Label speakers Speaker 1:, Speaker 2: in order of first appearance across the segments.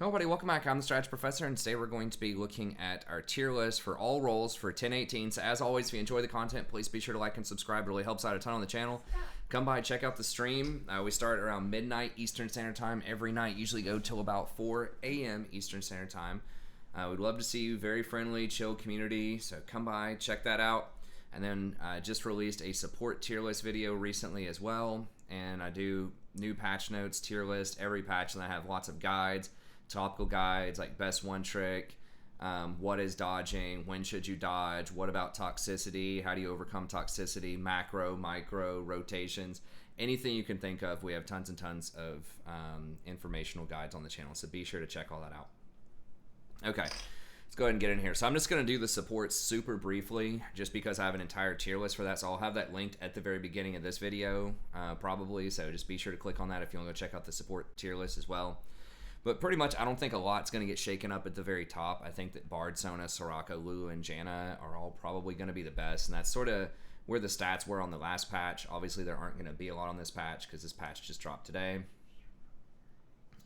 Speaker 1: Hello everybody, welcome back. I'm the Strategy Professor, and today we're going to be looking at our tier list for all roles for 1018. So as always, if you enjoy the content, please be sure to like and subscribe. It really helps out a ton on the channel. Come by, check out the stream. We start around midnight Eastern Standard Time every night, usually go till about 4 a.m. Eastern Standard Time. We'd love to see you. Very friendly, chill community, so come by, check that out. And then just released a support tier list video recently as well, and I do new patch notes, tier list, every patch, and I have lots of guides, topical guides like best one trick, what is dodging, when should you dodge, what about toxicity, how do you overcome toxicity, macro, micro, rotations, anything you can think of. We have tons and tons of informational guides on the channel, so be sure to check all that out. Okay, let's go ahead and get in here. So I'm just going to do the supports super briefly just because I have an entire tier list for that, so I'll have that linked at the very beginning of this video probably, so just be sure to click on that if you want to go check out the support tier list as well. But pretty much, I don't think a lot's going to get shaken up at the very top. I think that Bard, Sona, Soraka, Lulu, and Janna are all probably going to be the best. And that's sort of where the stats were on the last patch. Obviously, there aren't going to be a lot on this patch because this patch just dropped today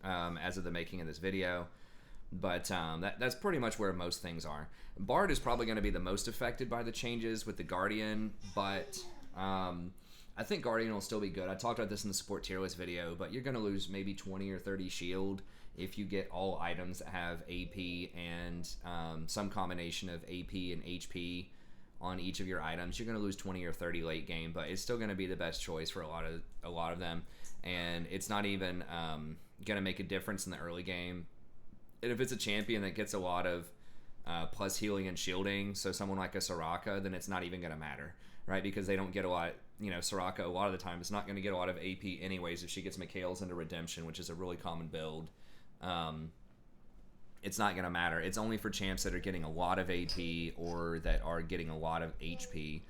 Speaker 1: as of the making of this video. But that's pretty much where most things are. Bard is probably going to be the most affected by the changes with the Guardian, but I think Guardian will still be good. I talked about this in the support tier list video, but you're going to lose maybe 20 or 30 shield if you get all items that have AP and some combination of AP and HP on each of your items. You're going to lose 20 or 30 late game, but it's still going to be the best choice for a lot of them, and it's not even going to make a difference in the early game. And if it's a champion that gets a lot of plus healing and shielding, so someone like a Soraka, then it's not even going to matter, right? Because they don't get a lot. You know, Soraka a lot of the time is not going to get a lot of AP anyways if she gets Mikhail's into Redemption, which is a really common build. It's not going to matter. It's only for champs that are getting a lot of AP or that are getting a lot of HP.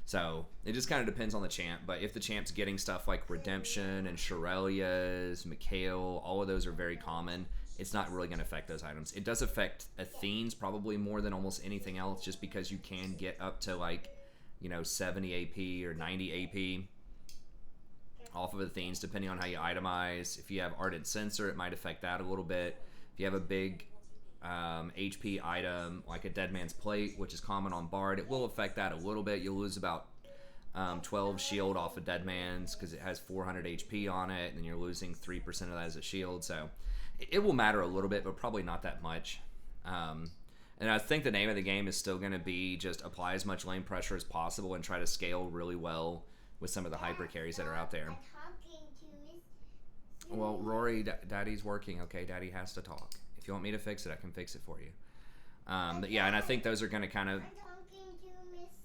Speaker 1: So it just kind of depends on the champ. But if the champ's getting stuff like Redemption and Shirelia's, Mikhail, all of those are very common, it's not really going to affect those items. It does affect Athene's probably more than almost anything else, just because you can get up to like, you know, 70 AP or 90 AP off of Athene's, depending on how you itemize. If you have Ardent Sensor, it might affect that a little bit. If you have a big HP item like a Dead Man's Plate, which is common on Bard, it will affect that a little bit. You'll lose about 12 shield off of Dead Man's because it has 400 HP on it, and you're losing 3% of that as a shield. So it will matter a little bit, but probably not that much. And I think the name of the game is still going to be just apply as much lane pressure as possible and try to scale really well with some of the hyper carries that are out there. Well, Rory, Daddy's working, okay? Daddy has to talk. If you want me to fix it, I can fix it for you. But yeah, and I think those are going to kind of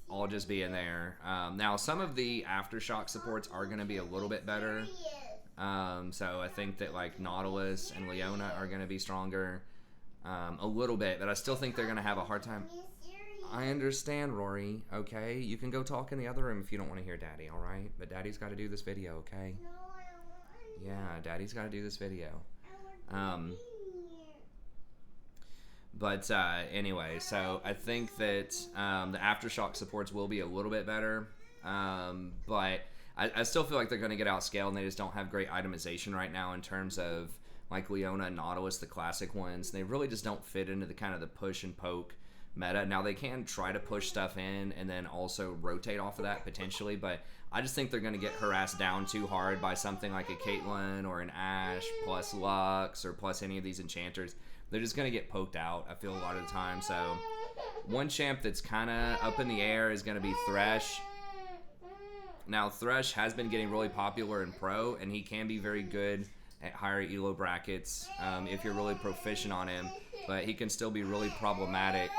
Speaker 1: all just be in there. Now, some of the Aftershock supports are going to be a little bit better. So I think that like Nautilus and Leona are going to be stronger. A little bit, but I still think they're going to have a hard time. I understand, Rory, okay? You can go talk in the other room if you don't want to hear Daddy, all right? But Daddy's got to do this video, okay? Yeah, Daddy's got to do this video. But anyway, so I think that the Aftershock supports will be a little bit better, but I still feel like they're going to get outscaled, and they just don't have great itemization right now in terms of like Leona and Nautilus, the classic ones. They really just don't fit into the kind of the push and poke meta. Now they can try to push stuff in and then also rotate off of that potentially, but I just think they're going to get harassed down too hard by something like a Katelyn or an Ashe plus Lux or plus any of these enchanters. They're just going to get poked out, I feel, a lot of the time. So one champ that's kind of up in the air is going to be Thresh. Now Thresh has been getting really popular in Pro, and he can be very good at higher elo brackets if you're really proficient on him, but he can still be really problematic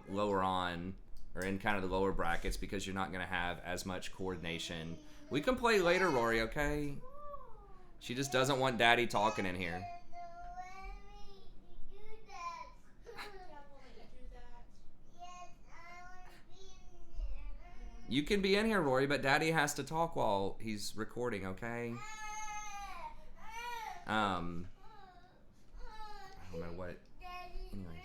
Speaker 1: lower on or in kind of the lower brackets because you're not going to have as much coordination. We can play later, Rory, okay? She just doesn't want Daddy talking in here. You can be in here, Rory, but Daddy has to talk while he's recording, okay? I don't know what. Anyways.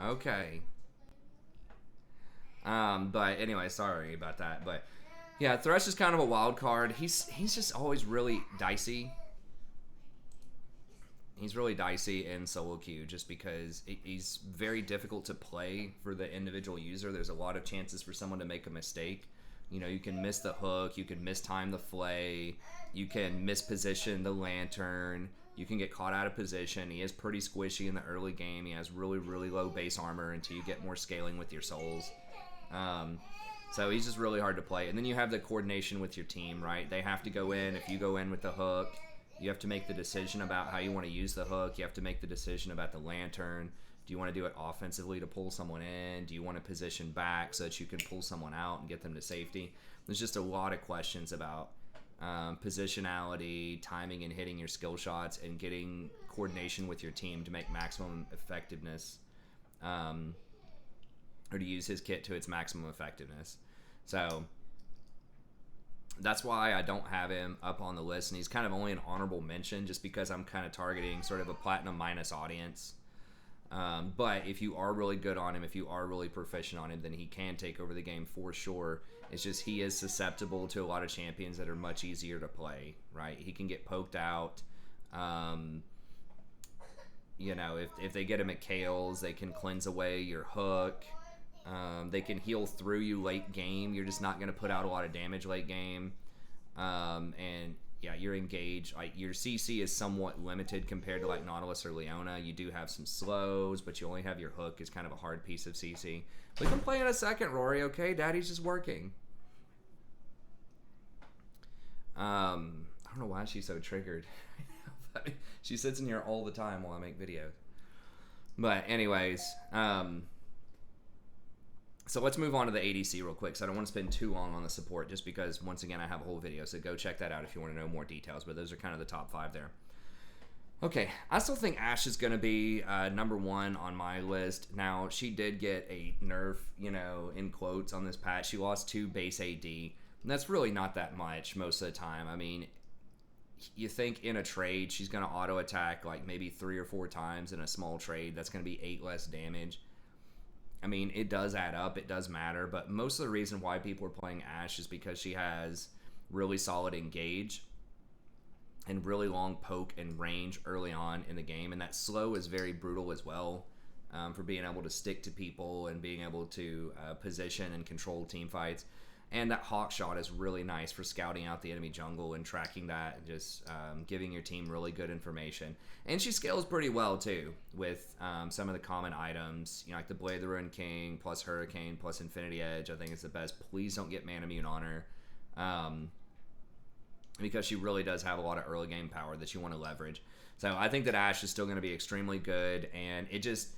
Speaker 1: Okay. But anyway, sorry about that. But Yeah, Thresh is kind of a wild card. He's just always really dicey. He's really dicey in solo queue just because he's very difficult to play for the individual user. There's a lot of chances for someone to make a mistake. You know, you can miss the hook, you can mistime the flay, you can misposition the lantern, you can get caught out of position. He is pretty squishy in the early game. He has really, really low base armor until you get more scaling with your souls. So he's just really hard to play. And then you have the coordination with your team, right? They have to go in. If you go in with the hook, you have to make the decision about how you want to use the hook. You have to make the decision about the lantern. Do you want to do it offensively to pull someone in? Do you want to position back so that you can pull someone out and get them to safety? There's just a lot of questions about positionality, timing and hitting your skill shots, and getting coordination with your team to make maximum effectiveness, or to use his kit to its maximum effectiveness. So that's why I don't have him up on the list, and he's kind of only an honorable mention just because I'm kind of targeting sort of a platinum minus audience. But if you are really good on him, if you are really proficient on him, then he can take over the game for sure. It's just he is susceptible to a lot of champions that are much easier to play, right? He can get poked out. You know, if they get him at Kales, they can cleanse away your hook. They can heal through you late game. You're just not going to put out a lot of damage late game. And yeah, you're engaged. Like, your CC is somewhat limited compared to like Nautilus or Leona. You do have some slows, but you only have your hook is kind of a hard piece of CC. We can play in a second, Rory, okay? Daddy's just working. I don't know why she's so triggered. She sits in here all the time while I make videos. But anyways, so let's move on to the ADC real quick. So I don't want to spend too long on the support just because, once again, I have a whole video. So go check that out if you want to know more details. But those are kind of the top 5 there. Okay, I still think Ashe is going to be number 1 on my list. Now, she did get a nerf, you know, in quotes on this patch. She lost 2 base AD. And that's really not that much most of the time. I mean, you think in a trade she's going to auto attack like maybe 3 or 4 times in a small trade. That's going to be 8 less damage. I mean, it does add up. It does matter. But most of the reason why people are playing Ashe is because she has really solid engage and really long poke and range early on in the game. And that slow is very brutal as well, for being able to stick to people and being able to position and control team fights. And that hawk shot is really nice for scouting out the enemy jungle and tracking that and just giving your team really good information. And she scales pretty well too with some of the common items, you know, like the Blade of the Ruined King plus Hurricane plus Infinity Edge. I think it's the best. Please don't get Man Immune on her, because she really does have a lot of early game power that you want to leverage. So I think that Ashe is still going to be extremely good, and it just,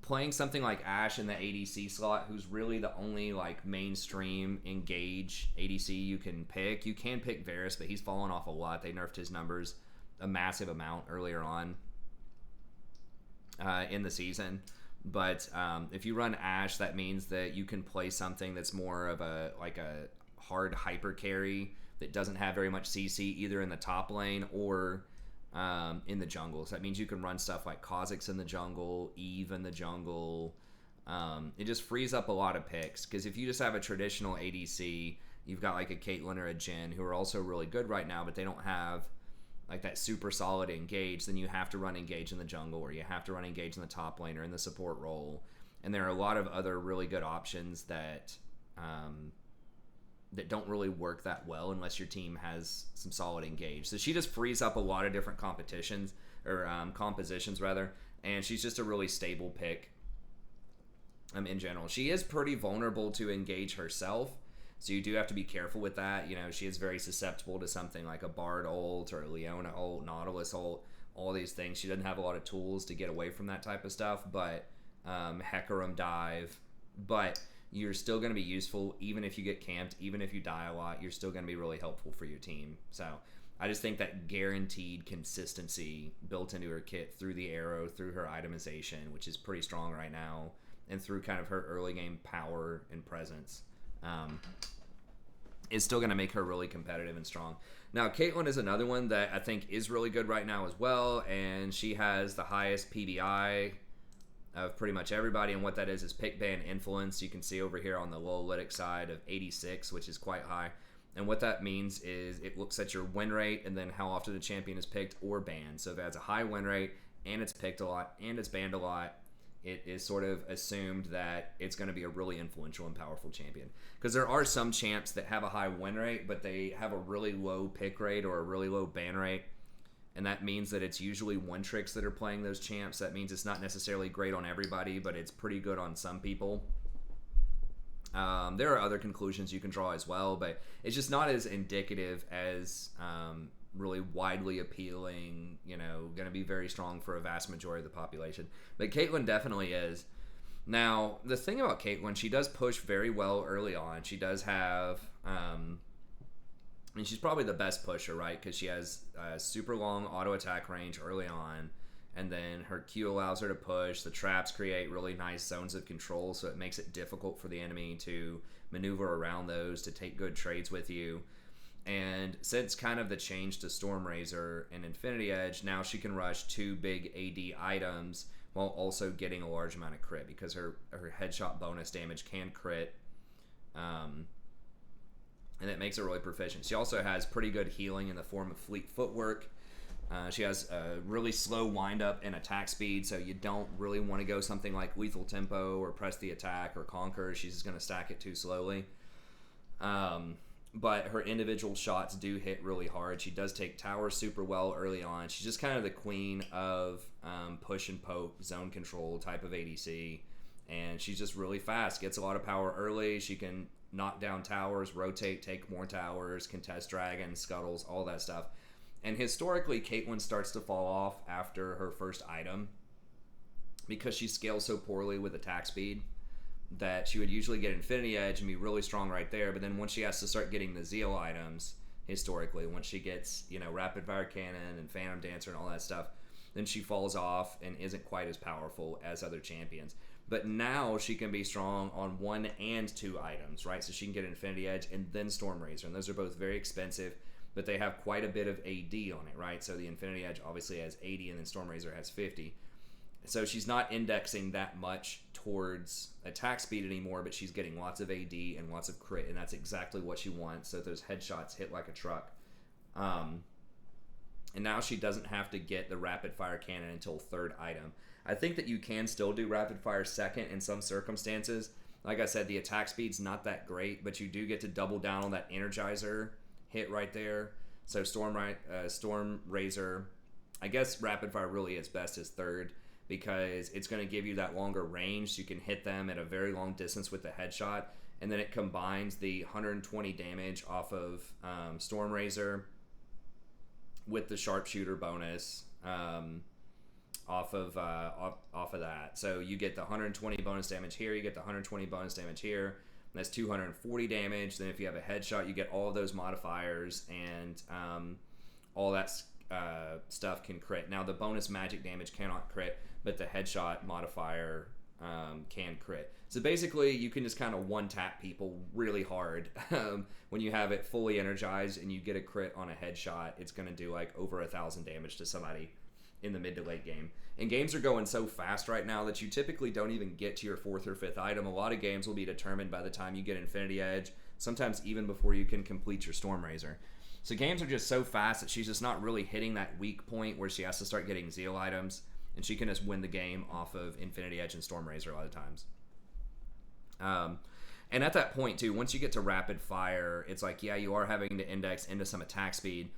Speaker 1: playing something like Ashe in the ADC slot, who's really the only like mainstream engage ADC you can pick. You can pick Varus, but he's fallen off a lot. They nerfed his numbers a massive amount earlier on in the season. But if you run Ashe, that means that you can play something that's more of a hard hyper carry that doesn't have very much CC either in the top lane or in the jungle. So that means you can run stuff like Kha'zix in the jungle, Eve in the jungle. It just frees up a lot of picks, because if you just have a traditional ADC, you've got like a Katelyn or a Jhin who are also really good right now, but they don't have like that super solid engage. Then you have to run engage in the jungle, or you have to run engage in the top lane or in the support role. And there are a lot of other really good options that that don't really work that well unless your team has some solid engage. So she just frees up a lot of different competitions, or compositions rather, and she's just a really stable pick in general. She is pretty vulnerable to engage herself, so you do have to be careful with that. You know, she is very susceptible to something like a Bard ult or a Leona ult, Nautilus ult, all these things. She doesn't have a lot of tools to get away from that type of stuff, but Hecarim dive, but you're still going to be useful even if you get camped, even if you die a lot. You're still going to be really helpful for your team. So I just think that guaranteed consistency built into her kit through the arrow, through her itemization, which is pretty strong right now, and through kind of her early game power and presence, is still going to make her really competitive and strong. Now, Kaitlyn is another one that I think is really good right now as well, and she has the highest PBI of pretty much everybody, and what that is pick ban influence. You can see over here on the Lolalytics side of 86, which is quite high. And what that means is it looks at your win rate and then how often the champion is picked or banned. So if it has a high win rate and it's picked a lot and it's banned a lot, it is sort of assumed that it's going to be a really influential and powerful champion. Because there are some champs that have a high win rate, but they have a really low pick rate or a really low ban rate. And that means that it's usually one-tricks that are playing those champs. That means it's not necessarily great on everybody, but it's pretty good on some people. There are other conclusions you can draw as well, but it's just not as indicative as really widely appealing, going to be very strong for a vast majority of the population. But Kaitlyn definitely is. Now, the thing about Kaitlyn, she does push very well early on. She does have... she's probably the best pusher, right? Because she has a super long auto attack range early on, and then her Q allows her to push. The traps create really nice zones of control, so it makes it difficult for the enemy to maneuver around those, to take good trades with you. And since kind of the change to Stormrazor and Infinity Edge, now she can rush 2 big AD items while also getting a large amount of crit, because her headshot bonus damage can crit. And it makes her really proficient. She also has pretty good healing in the form of Fleet Footwork. She has a really slow wind-up and attack speed, so you don't really want to go something like Lethal Tempo or Press the Attack or Conquer. She's just going to stack it too slowly. But her individual shots do hit really hard. She does take towers super well early on. She's just kind of the queen of push and poke, zone control type of ADC. And she's just really fast, gets a lot of power early. She can knock down towers, rotate, take more towers, contest dragons, scuttles, all that stuff. And historically, Kaitlyn starts to fall off after her first item because she scales so poorly with attack speed that she would usually get Infinity Edge and be really strong right there. But then once she has to start getting the Zeal items, historically, once she gets, Rapid Fire Cannon and Phantom Dancer and all that stuff, then she falls off and isn't quite as powerful as other champions. But now she can be strong on 1 and 2 items, right? So she can get Infinity Edge and then Stormrazor, and those are both very expensive, but they have quite a bit of AD on it, right? So the Infinity Edge obviously has 80, and then Stormrazor has 50. So she's not indexing that much towards attack speed anymore, but she's getting lots of AD and lots of crit, and that's exactly what she wants, so those headshots hit like a truck. And now she doesn't have to get the Rapid Fire Cannon until 3rd item. I think that you can still do Rapid Fire 2nd in some circumstances. Like I said, the attack speed's not that great, but you do get to double down on that Energizer hit right there. So Stormrazor, I guess Rapid Fire really is best as 3rd because it's going to give you that longer range, so you can hit them at a very long distance with the headshot, and then it combines the 120 damage off of Stormrazor with the sharpshooter bonus off of that. So you get the 120 bonus damage here, you get the 120 bonus damage here, and that's 240 damage. Then if you have a headshot, you get all of those modifiers, and all that stuff can crit. Now the bonus magic damage cannot crit, but the headshot modifier can crit. So basically you can just kind of one-tap people really hard. When you have it fully energized and you get a crit on a headshot, it's going to do like over 1,000 damage to somebody in the mid to late game. And games are going so fast right now that you typically don't even get to your 4th or 5th item. A lot of games will be determined by the time you get Infinity Edge, sometimes even before you can complete your Stormrazor. So games are just so fast that she's just not really hitting that weak point where she has to start getting Zeal items, and she can just win the game off of Infinity Edge and Stormrazor a lot of times. And at that point too, once you get to Rapid Fire, it's like, yeah, you are having to index into some attack speed,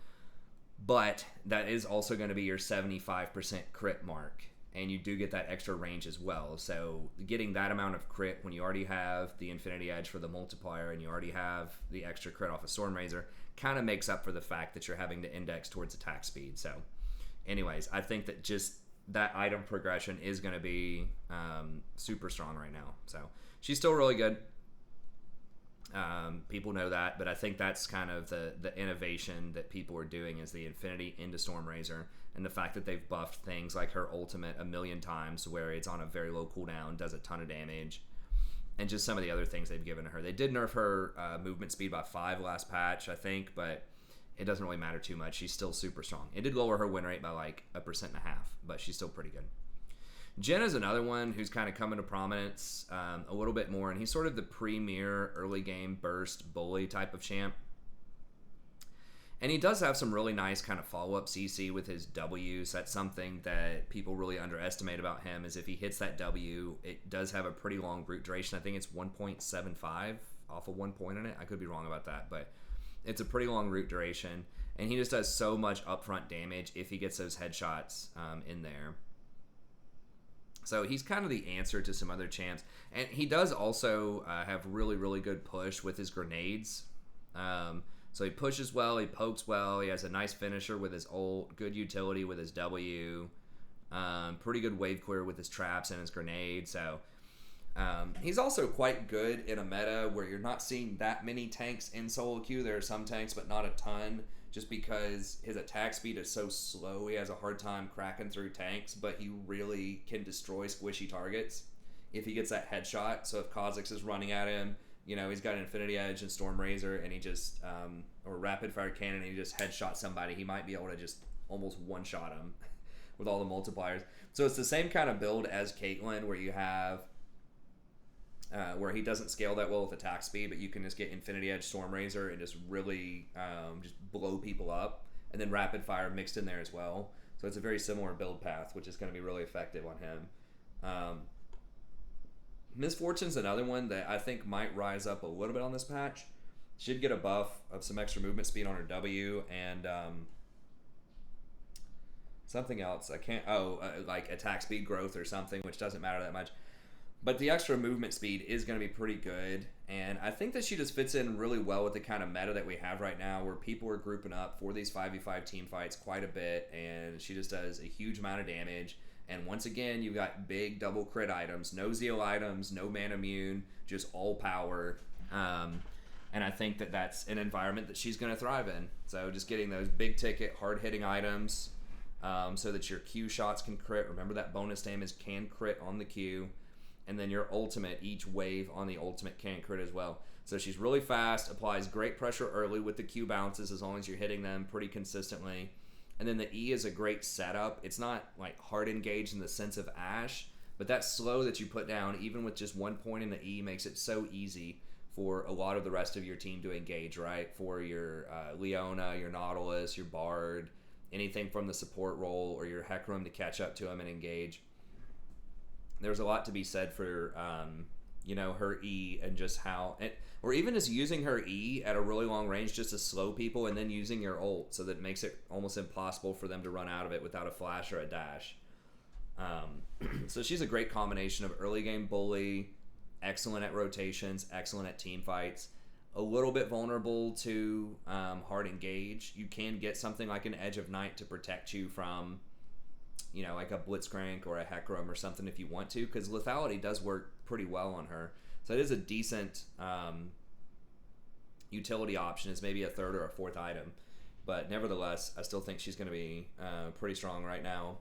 Speaker 1: but that is also going to be your 75% crit mark, and you do get that extra range as well. So getting that amount of crit when you already have the Infinity Edge for the multiplier and you already have the extra crit off of Stormrazor kind of makes up for the fact that you're having to index towards attack speed. So anyways, I think that just that item progression is going to be super strong right now. So she's still really good. People know that, but I think that's kind of the innovation that people are doing is the Infinity into Stormrazor, and the fact that they've buffed things like her ultimate a million times where it's on a very low cooldown, does a ton of damage, and just some of the other things they've given to her. They did nerf her movement speed by 5 last patch, I think, but it doesn't really matter too much. She's still super strong. It did lower her win rate by like 1.5%, but she's still pretty good. Jen is another one who's kind of coming to prominence a little bit more, and he's sort of the premier early game burst bully type of champ. And he does have some really nice kind of follow-up CC with his W's. That's something that people really underestimate about him, is if he hits that W, it does have a pretty long root duration. I think it's 1.75 off of 1 point in it. I could be wrong about that, but it's a pretty long root duration. And he just does so much upfront damage if he gets those headshots in there. So he's kind of the answer to some other champs. And he does also have really, really good push with his grenades. So he pushes well, he pokes well, he has a nice finisher with his ult, good utility with his W, pretty good wave clear with his traps and his grenades. So he's also quite good in a meta where you're not seeing that many tanks in solo queue. There are some tanks, but not a ton, just because his attack speed is so slow. He has a hard time cracking through tanks, but he really can destroy squishy targets if he gets that headshot. So if Kha'zix is running at him, you know, he's got an Infinity Edge and Storm Razor, and he just, or Rapid Fire Cannon, and he just headshot somebody, he might be able to just almost one-shot him with all the multipliers. So it's the same kind of build as Katelyn, where you have, where he doesn't scale that well with attack speed, but you can just get Infinity Edge, Storm Razor, and just really just blow people up, and then Rapid Fire mixed in there as well. So it's a very similar build path, which is going to be really effective on him. Misfortune's another one that I think might rise up a little bit on this patch. Should get a buff of some extra movement speed on her W, and something else. I can't... like attack speed growth or something, which doesn't matter that much. But the extra movement speed is going to be pretty good, and I think that she just fits in really well with the kind of meta that we have right now, where people are grouping up for these 5v5 team fights quite a bit, and she just does a huge amount of damage. And once again, you've got big double crit items, no Zeal items, no man immune, just all power. And I think that that's an environment that she's going to thrive in. So just getting those big ticket, hard hitting items so that your Q shots can crit. Remember that bonus damage can crit on the Q. And then your ultimate, each wave on the ultimate can crit as well. So she's really fast, applies great pressure early with the Q bounces as long as you're hitting them pretty consistently. And then the E is a great setup. It's not like hard engaged in the sense of Ashe, but that slow that you put down, even with just 1 point in the E, makes it so easy for a lot of the rest of your team to engage, right? For your Leona, your Nautilus, your Bard, anything from the support role, or your Hecarim to catch up to him and engage. There's a lot to be said for, you know, her E and just how... or even just using her E at a really long range just to slow people, and then using your ult so that it makes it almost impossible for them to run out of it without a flash or a dash. So she's a great combination of early game bully, excellent at rotations, excellent at team fights, a little bit vulnerable to hard engage. You can get something like an Edge of Night to protect you from, you know, like a Blitzcrank or a Hecarim or something if you want to, because lethality does work pretty well on her. So it is a decent utility option. It's maybe a third or a fourth item. But nevertheless, I still think she's going to be pretty strong right now.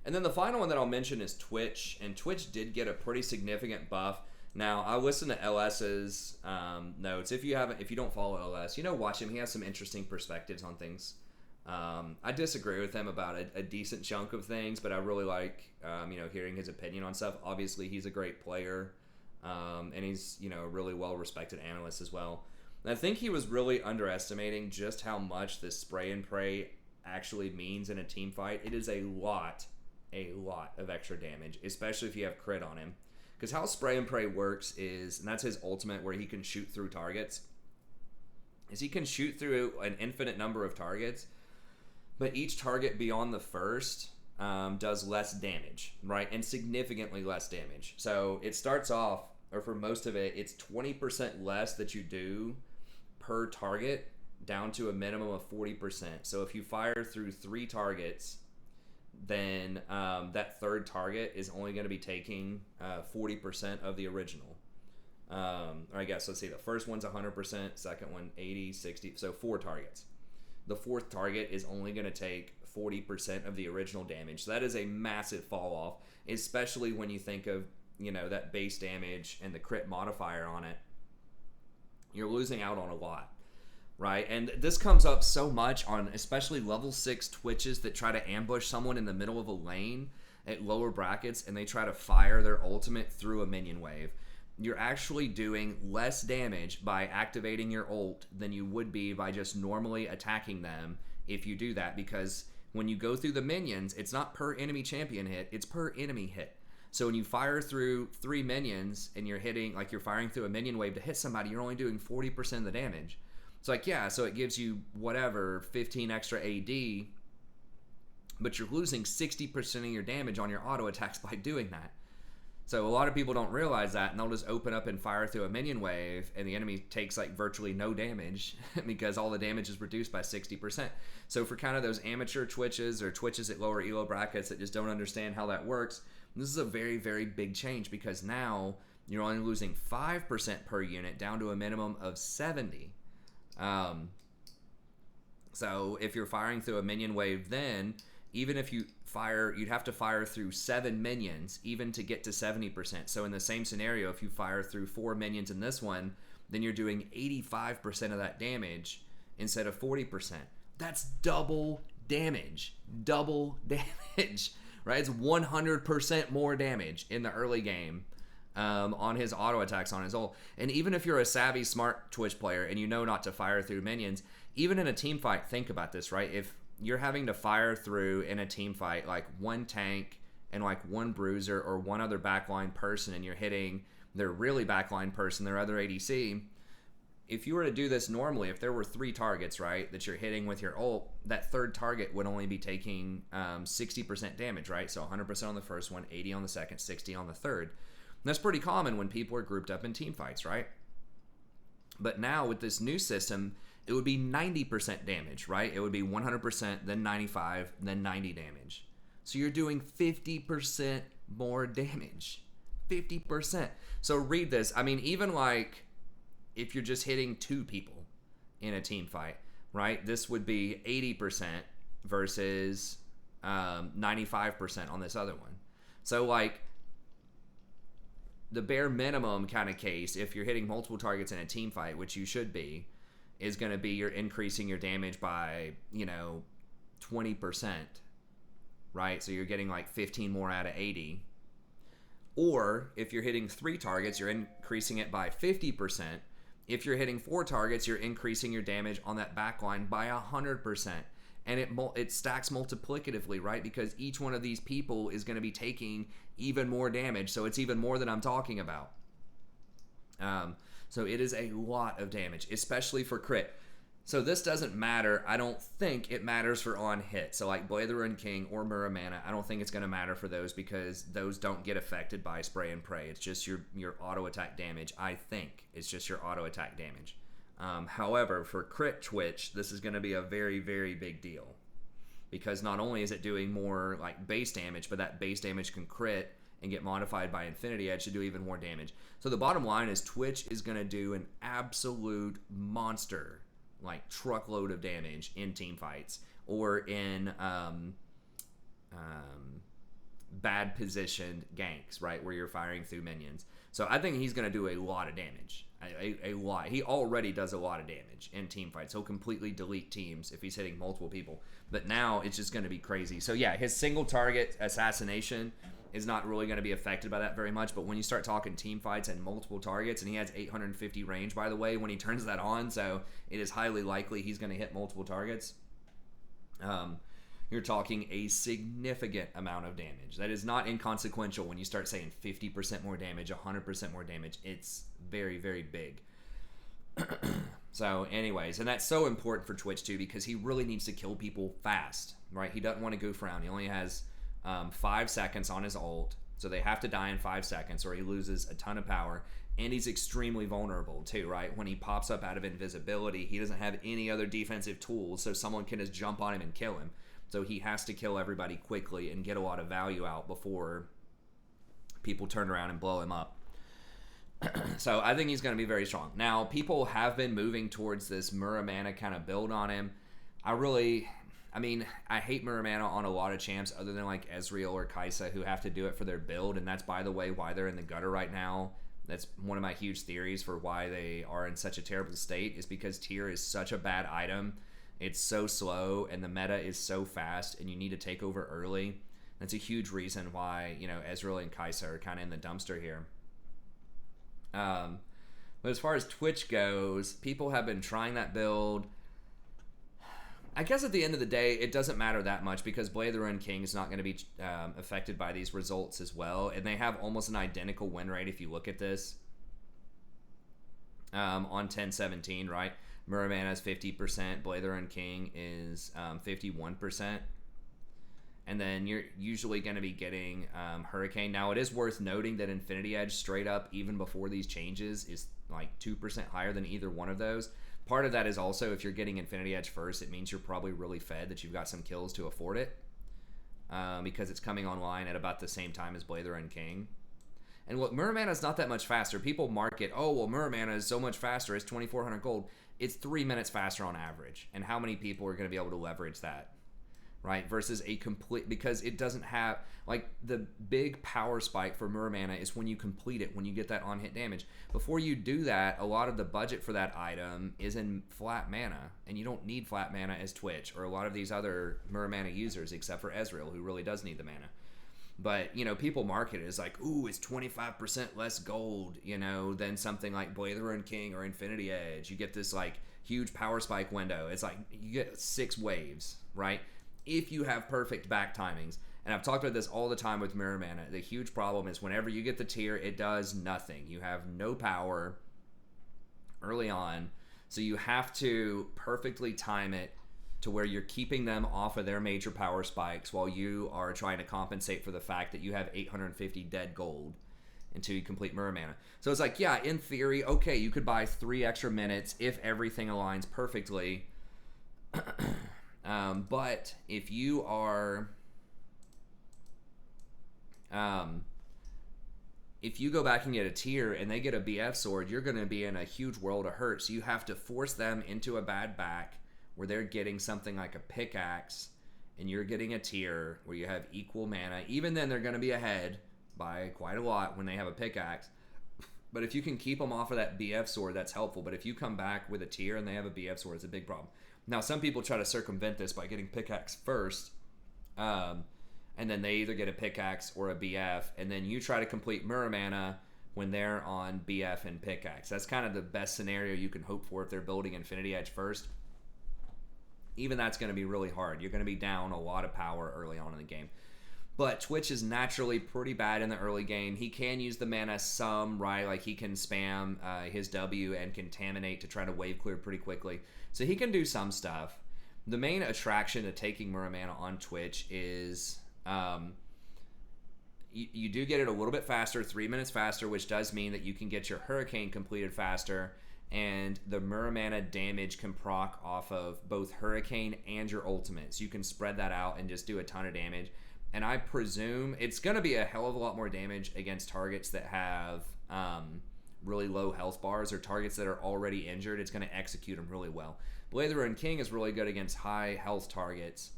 Speaker 1: And then the final one that I'll mention is Twitch. And Twitch did get a pretty significant buff. Now, I listened to LS's notes. If you don't follow LS, you know, watch him. He has some interesting perspectives on things. I disagree with him about a decent chunk of things, but I really like, you know, hearing his opinion on stuff. Obviously, he's a great player. And he's, you know, a really well-respected analyst as well. And I think he was really underestimating just how much this spray and pray actually means in a team fight. It is a lot of extra damage, especially if you have crit on him. Because how spray and pray works is, and that's his ultimate where he can shoot through targets, is he can shoot through an infinite number of targets, but each target beyond the first does less damage, right? And significantly less damage. So it starts off, or for most of it, it's 20% less that you do per target down to a minimum of 40%. So if you fire through 3 targets, then that third target is only going to be taking 40% of the original. Or I guess, let's see, the first one's 100%, second one 80, 60, so 4 targets. The fourth target is only going to take 40% of the original damage. So that is a massive fall off, especially when you think of, you know, that base damage and the crit modifier on it. You're losing out on a lot, right? And this comes up so much on especially level 6 Twitches that try to ambush someone in the middle of a lane at lower brackets, and they try to fire their ultimate through a minion wave. you're actually doing less damage by activating your ult than you would be by just normally attacking them if you do that, because when you go through the minions, it's not per enemy champion hit, it's per enemy hit. So when you fire through 3 minions and you're hitting, like you're firing through a minion wave to hit somebody, you're only doing 40% of the damage. It's like, yeah, so it gives you whatever, 15 extra AD, but you're losing 60% of your damage on your auto attacks by doing that. So a lot of people don't realize that, and they'll just open up and fire through a minion wave, and the enemy takes like virtually no damage because all the damage is reduced by 60%. So for kind of those amateur Twitches or Twitches at lower elo brackets that just don't understand how that works, this is a very, very big change, because now you're only losing 5% per unit down to a minimum of 70. So if you're firing through a minion wave, then even if you fire, you'd have to fire through 7 minions even to get to 70%. So in the same scenario, if you fire through 4 minions in this one, then you're doing 85% of that damage instead of 40%. That's double damage. Double damage, right? It's 100% more damage in the early game on his auto attacks on his ult. And even if you're a savvy, smart Twitch player and you know not to fire through minions, even in a team fight, think about this, right? If you're having to fire through in a team fight like 1 tank and like 1 bruiser or 1 other backline person, and you're hitting their really backline person, their other ADC, if you were to do this normally, if there were 3 targets, right, that you're hitting with your ult, that third target would only be taking 60% damage, right? So 100% on the first one, 80 on the second, 60 on the third. And that's pretty common when people are grouped up in team fights, right? But now with this new system, it would be 90% damage, right? It would be 100%, then 95, then 90 damage. So you're doing 50% more damage. 50%. So read this. I mean, even like if you're just hitting 2 people in a team fight, right? This would be 80% versus 95% on this other one. So like the bare minimum kind of case, if you're hitting multiple targets in a team fight, which you should be, is going to be you're increasing your damage by, 20%, right? So you're getting like 15 more out of 80. Or if you're hitting 3 targets, you're increasing it by 50%. If you're hitting 4 targets, you're increasing your damage on that backline by 100%. And it stacks multiplicatively, right? Because each one of these people is going to be taking even more damage. So it's even more than I'm talking about. So it is a lot of damage, especially for crit. So this doesn't matter. I don't think it matters for on hit. So like Blade the Ruined King or Muramana, I don't think it's going to matter for those, because those don't get affected by spray and pray. It's just your auto attack damage. I think it's just your auto attack damage. However, for crit Twitch, this is going to be a very, very big deal, because not only is it doing more like base damage, but that base damage can crit and get modified by Infinity Edge to do even more damage. So the bottom line is Twitch is going to do an absolute monster, like truckload of damage in team fights or in bad positioned ganks, right, where you're firing through minions. So I think he's going to do a lot of damage, a lot. He already does a lot of damage in team fights. He'll completely delete teams if he's hitting multiple people. But now it's just going to be crazy. So yeah, his single target assassination is not really going to be affected by that very much. But when you start talking team fights and multiple targets, and he has 850 range, by the way, when he turns that on, so it is highly likely he's going to hit multiple targets. You're talking a significant amount of damage. That is not inconsequential when you start saying 50% more damage, 100% more damage. It's very, very big. So anyways, and that's so important for Twitch too, because he really needs to kill people fast, right? He doesn't want to goof around. He only has 5 seconds on his ult, so they have to die in 5 seconds or he loses a ton of power. And he's extremely vulnerable too, right? When he pops up out of invisibility, he doesn't have any other defensive tools, so someone can just jump on him and kill him. So he has to kill everybody quickly and get a lot of value out before people turn around and blow him up. So I think he's going to be very strong. Now, people have been moving towards this Muramana kind of build on him. I hate Muramana on a lot of champs other than like Ezreal or Kai'Sa, who have to do it for their build, and that's, by the way, why they're in the gutter right now. That's one of my huge theories for why they are in such a terrible state, is because tier is such a bad item. It's so slow, and the meta is so fast, and you need to take over early. That's a huge reason why, Ezreal and Kai'Sa are kind of in the dumpster here. But as far as Twitch goes, people have been trying that build. I guess at the end of the day, it doesn't matter that much because Blade of the Ruined King is not going to be affected by these results as well. And they have almost an identical win rate if you look at this on 1017, right? Muramana is 50%, Blade of the Ruined King is 51%. And then you're usually going to be getting Hurricane. Now, it is worth noting that Infinity Edge straight up, even before these changes, is like 2% higher than either one of those. Part of that is also if you're getting Infinity Edge first, it means you're probably really fed, that you've got some kills to afford it. Because it's coming online at about the same time as Blade of the Ruined King. And look, Muramana is not that much faster. People market, oh, well, Muramana is so much faster. It's 2,400 gold. It's 3 minutes faster on average. And how many people are going to be able to leverage that? Right? Versus a complete... Because it doesn't have... Like, the big power spike for Muramana is when you complete it, when you get that on-hit damage. Before you do that, a lot of the budget for that item is in flat mana. And you don't need flat mana as Twitch or a lot of these other Muramana users, except for Ezreal, who really does need the mana. But, you know, people market it as like, ooh, it's 25% less gold, you know, than something like Blade of the Ruined King or Infinity Edge. You get this, like, huge power spike window. It's like, you get 6 waves, right? If you have perfect back timings. And I've talked about this all the time with Muramana. The huge problem is whenever you get the tier, it does nothing. You have no power early on. So you have to perfectly time it to where you're keeping them off of their major power spikes while you are trying to compensate for the fact that you have 850 dead gold until you complete Muramana. So it's like, yeah, in theory, okay, you could buy 3 extra minutes if everything aligns perfectly. But if you are... if you go back and get a tier and they get a BF sword, you're going to be in a huge world of hurt. So you have to force them into a bad back where they're getting something like a pickaxe and you're getting a tier where you have equal mana. Even then, they're going to be ahead by quite a lot when they have a pickaxe. But if you can keep them off of that BF sword, that's helpful. But if you come back with a tier and they have a BF sword, it's a big problem. Now, some people try to circumvent this by getting pickaxe first. And then they either get a pickaxe or a BF. And then you try to complete Muramana when they're on BF and pickaxe. That's kind of the best scenario you can hope for if they're building Infinity Edge first. Even that's going to be really hard. You're going to be down a lot of power early on in the game. But Twitch is naturally pretty bad in the early game. He can use the mana some, right? Like he can spam his W and contaminate to try to wave clear pretty quickly. So he can do some stuff. The main attraction to taking Muramana on Twitch is you do get it a little bit faster, 3 minutes faster, which does mean that you can get your Hurricane completed faster. And the Muramana damage can proc off of both Hurricane and your ultimate. So you can spread that out and just do a ton of damage. And I presume it's going to be a hell of a lot more damage against targets that have really low health bars or targets that are already injured. It's going to execute them really well. Blade of the Ruined King is really good against high health targets.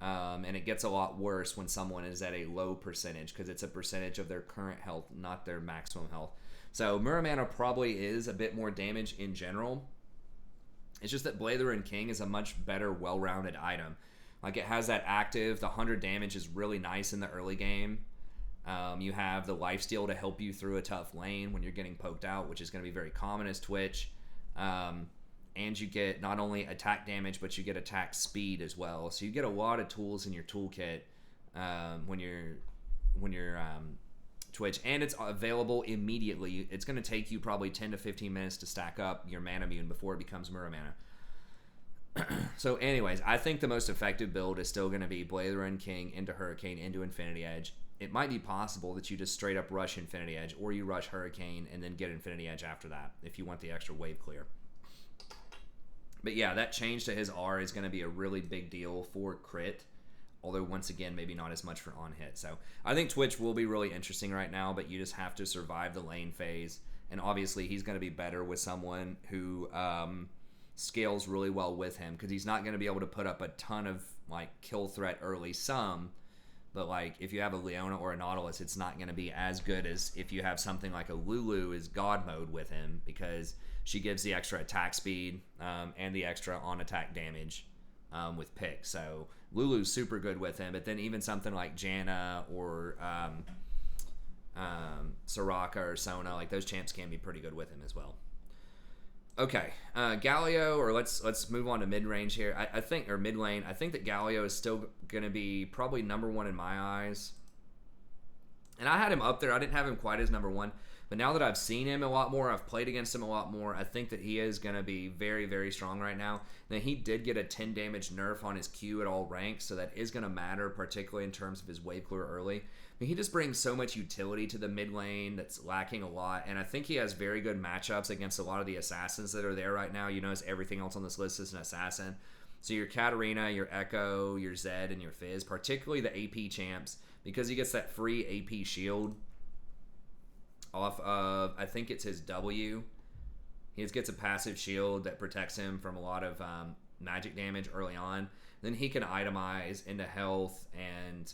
Speaker 1: And it gets a lot worse when someone is at a low percentage because it's a percentage of their current health, not their maximum health. So Muramana probably is a bit more damage in general. It's just that Blade of the Ruined King is a much better, well-rounded item. Like it has that active, the 100 damage is really nice in the early game. You have the lifesteal to help you through a tough lane when you're getting poked out, which is going to be very common as Twitch. And you get not only attack damage, but you get attack speed as well. So you get a lot of tools in your toolkit when you're Twitch, and it's available immediately. It's going to take you probably 10 to 15 minutes to stack up your mana mune before it becomes Muramana. So anyways, I think the most effective build is still going to be Blade of the Ruined King into Hurricane into Infinity Edge. It might be possible that you just straight up rush Infinity Edge, or you rush Hurricane and then get Infinity Edge after that if you want the extra wave clear. But yeah, that change to his R is going to be a really big deal for crit. Although, once again, maybe not as much for on-hit. So, I think Twitch will be really interesting right now, but you just have to survive the lane phase. And obviously, he's going to be better with someone who scales really well with him, because he's not going to be able to put up a ton of, like, kill threat early some. But, like, if you have a Leona or a Nautilus, it's not going to be as good as if you have something like a Lulu is God mode with him, because she gives the extra attack speed and the extra on-attack damage with pick. So Lulu's super good with him, but then even something like Janna or Soraka or Sona. Like, those champs can be pretty good with him as well. Okay, Galio, or let's move on to mid-range here. I think, or mid-lane, I think that Galio is still going to be probably number one in my eyes. And I had him up there. I didn't have him quite as number one. But now that I've seen him a lot more, I've played against him a lot more, I think that he is going to be very, very strong right now. Now, he did get a 10 damage nerf on his Q at all ranks, so that is going to matter, particularly in terms of his wave clear early. But he just brings so much utility to the mid lane that's lacking a lot, and I think he has very good matchups against a lot of the assassins that are there right now. You notice everything else on this list is an assassin. So your Katarina, your Echo, your Zed, and your Fizz, particularly the AP champs, because he gets that free AP shield off of, I think it's his W. He just gets a passive shield that protects him from a lot of magic damage early on. Then he can itemize into health and,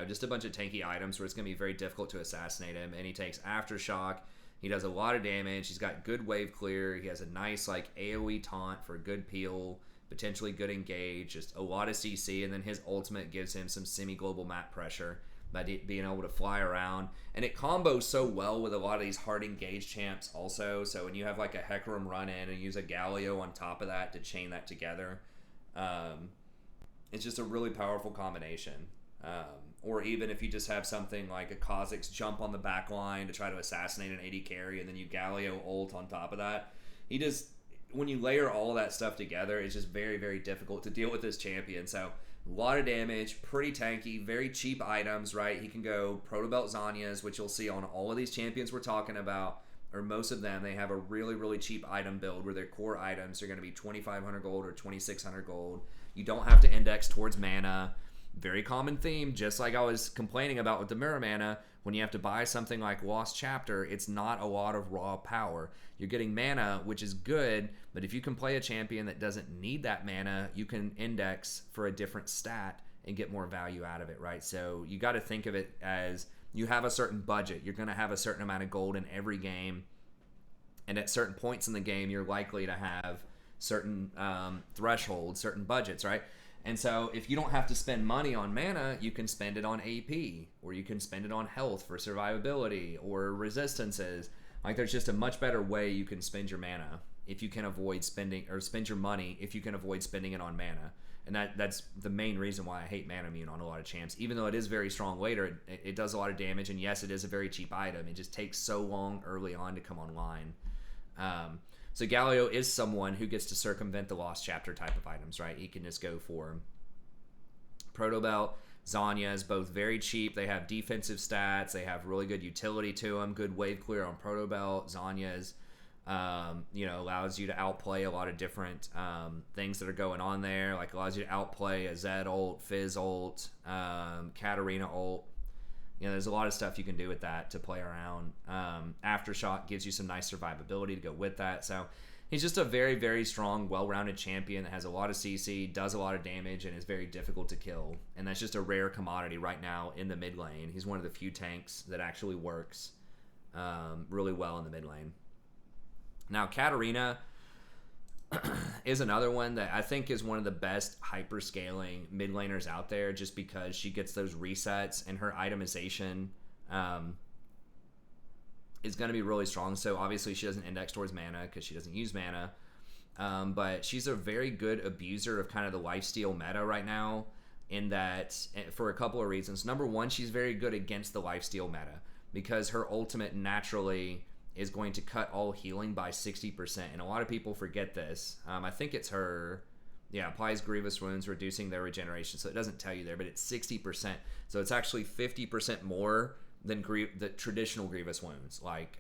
Speaker 1: just a bunch of tanky items where it's going to be very difficult to assassinate him. And he takes Aftershock. He does a lot of damage. He's got good wave clear. He has a nice AoE taunt for good peel, potentially good engage, just a lot of CC. And then his ultimate gives him some semi-global map pressure by being able to fly around. And it combos so well with a lot of these hard engage champs also. So when you have a Hecarim run in and use a Galio on top of that to chain that together, it's just a really powerful combination. Or even if you just have something like a Kha'zix jump on the back line to try to assassinate an AD carry, and then you Galio ult on top of that. When you layer all of that stuff together, it's just very, very difficult to deal with this champion. So a lot of damage, pretty tanky, very cheap items, right? He can go Protobelt Zanyas, which you'll see on all of these champions we're talking about, or most of them. They have a really, really cheap item build where their core items are going to be 2,500 gold or 2,600 gold. You don't have to index towards mana. Very common theme, just like I was complaining about with the mirror mana. When you have to buy something like Lost Chapter, it's not a lot of raw power. You're getting mana, which is good, but if you can play a champion that doesn't need that mana, you can index for a different stat and get more value out of it, right? So you got to think of it as you have a certain budget. You're going to have a certain amount of gold in every game, and at certain points in the game, you're likely to have certain thresholds, certain budgets, right? And so if you don't have to spend money on mana, you can spend it on AP, or you can spend it on health for survivability or resistances. There's just a much better way you can spend your mana if you can avoid spending, or spend your money if you can avoid spending it on mana. And that's the main reason why I hate Mana Mune on a lot of champs. Even though it is very strong later, it does a lot of damage, and yes, it is a very cheap item. It just takes so long early on to come online. So Galio is someone who gets to circumvent the Lost Chapter type of items, right? He can just go for Protobelt, Zanyas, both very cheap. They have defensive stats. They have really good utility to them. Good wave clear on Protobelt. Zanyas, allows you to outplay a lot of different things that are going on there. Allows you to outplay a Zed ult, Fizz ult, Katarina ult. There's a lot of stuff you can do with that to play around. Aftershock gives you some nice survivability to go with that. So he's just a very, very strong, well-rounded champion that has a lot of CC, does a lot of damage, and is very difficult to kill. And that's just a rare commodity right now in the mid lane. He's one of the few tanks that actually works really well in the mid lane. Now, Katarina is another one that I think is one of the best hyper-scaling mid laners out there, just because she gets those resets and her itemization is going to be really strong. So obviously she doesn't index towards mana because she doesn't use mana, but she's a very good abuser of kind of the lifesteal meta right now, in that, for a couple of reasons. Number one, she's very good against the lifesteal meta because her ultimate naturally is going to cut all healing by 60%. And a lot of people forget this. I think it's her, applies grievous wounds, reducing their regeneration. So it doesn't tell you there, but it's 60%. So it's actually 50% more than the traditional grievous wounds, like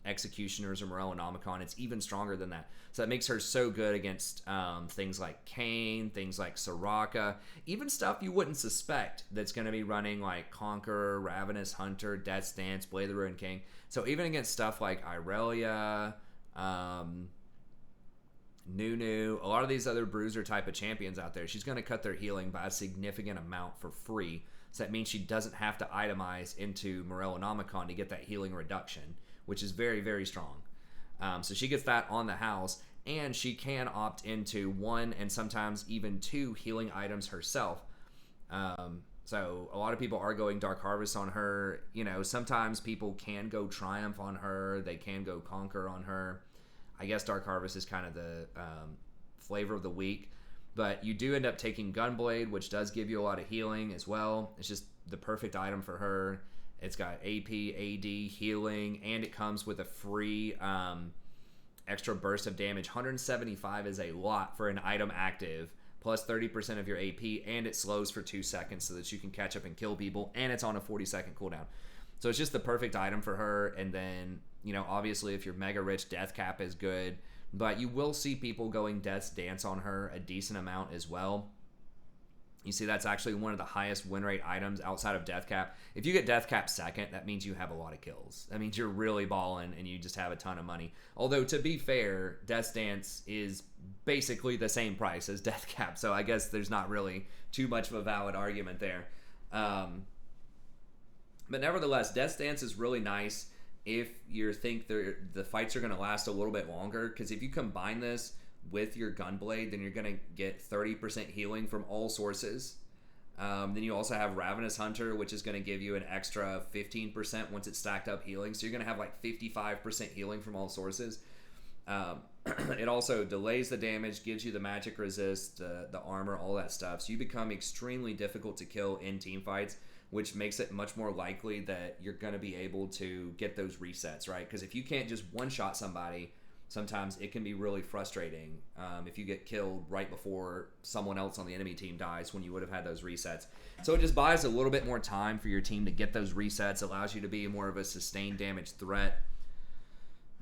Speaker 1: Executioners or Morellonomicon. It's even stronger than that. So that makes her so good against things like Kane, things like Soraka, even stuff you wouldn't suspect that's going to be running like Conqueror, Ravenous Hunter, Death's Dance, Blade of the Ruined King. So even against stuff like Irelia, Nunu, a lot of these other bruiser type of champions out there, she's going to cut their healing by a significant amount for free. So that means she doesn't have to itemize into Morellonomicon to get that healing reduction, which is very, very strong. So she gets that on the house, and she can opt into 1 and sometimes even 2 healing items herself. So a lot of people are going Dark Harvest on her. You know, sometimes people can go Triumph on her. They can go Conquer on her. I guess Dark Harvest is kind of the flavor of the week. But you do end up taking Gunblade, which does give you a lot of healing as well. It's just the perfect item for her. It's got AP, AD, healing, and it comes with a free extra burst of damage. 175 is a lot for an item active. Plus 30% of your AP, and it slows for 2 seconds so that you can catch up and kill people, and it's on a 40-second cooldown. So it's just the perfect item for her. And then, you know, obviously if you're mega rich, Death Cap is good, but you will see people going Death's Dance on her a decent amount as well. You see that's actually one of the highest win rate items outside of Death Cap. If you get Death Cap second, that means you have a lot of kills. That means you're really balling and you just have a ton of money. Although, to be fair, Death's Dance is basically the same price as Death Cap, so I guess there's not really too much of a valid argument there. But nevertheless, Death's Dance is really nice if you think the fights are going to last a little bit longer, because if you combine this with your Gunblade, then you're going to get 30% healing from all sources. Then you also have Ravenous Hunter, which is going to give you an extra 15% once it's stacked up healing. So you're going to have like 55% healing from all sources. It also delays the damage, gives you the magic resist, the armor, all that stuff. So you become extremely difficult to kill in team fights, which makes it much more likely that you're going to be able to get those resets, right? Because if you can't just one-shot somebody, sometimes it can be really frustrating if you get killed right before someone else on the enemy team dies when you would have had those resets. So it just buys a little bit more time for your team to get those resets, allows you to be more of a sustained damage threat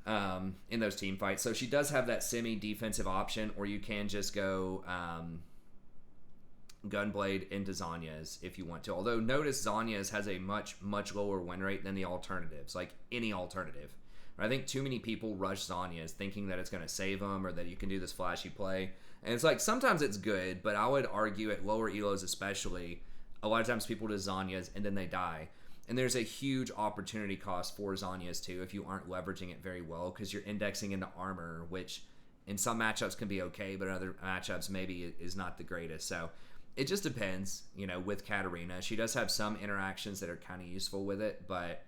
Speaker 1: in those team fights. So she does have that semi-defensive option, or you can just go Gunblade into Zanya's if you want to. Although notice Zanya's has a much, much lower win rate than the alternatives, like any alternative. I think too many people rush Zanya's thinking that it's going to save them or that you can do this flashy play. And it's like, sometimes it's good, but I would argue at lower elos especially, a lot of times people do Zanya's and then they die. And there's a huge opportunity cost for Zanya's too if you aren't leveraging it very well, because you're indexing into armor, which in some matchups can be okay, but in other matchups maybe is not the greatest. So it just depends, you know, with Katarina. She does have some interactions that are kind of useful with it, but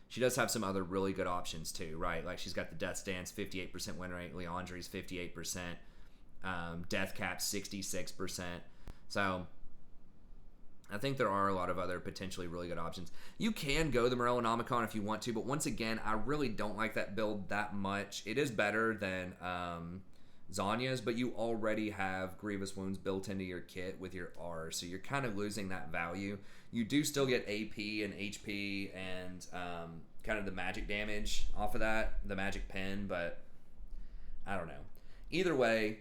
Speaker 1: she does have some other really good options too, right? Like she's got the Death's Dance, 58% win rate. Leandri's 58%. Death Cap, 66%. So I think there are a lot of other potentially really good options. You can go the Morellonomicon if you want to, but once again, I really don't like that build that much. It is better than Zanya's, but you already have Grievous Wounds built into your kit with your R, so you're kind of losing that value. You do still get AP and HP and kind of the magic damage off of that, the magic pen, but I don't know. Either way,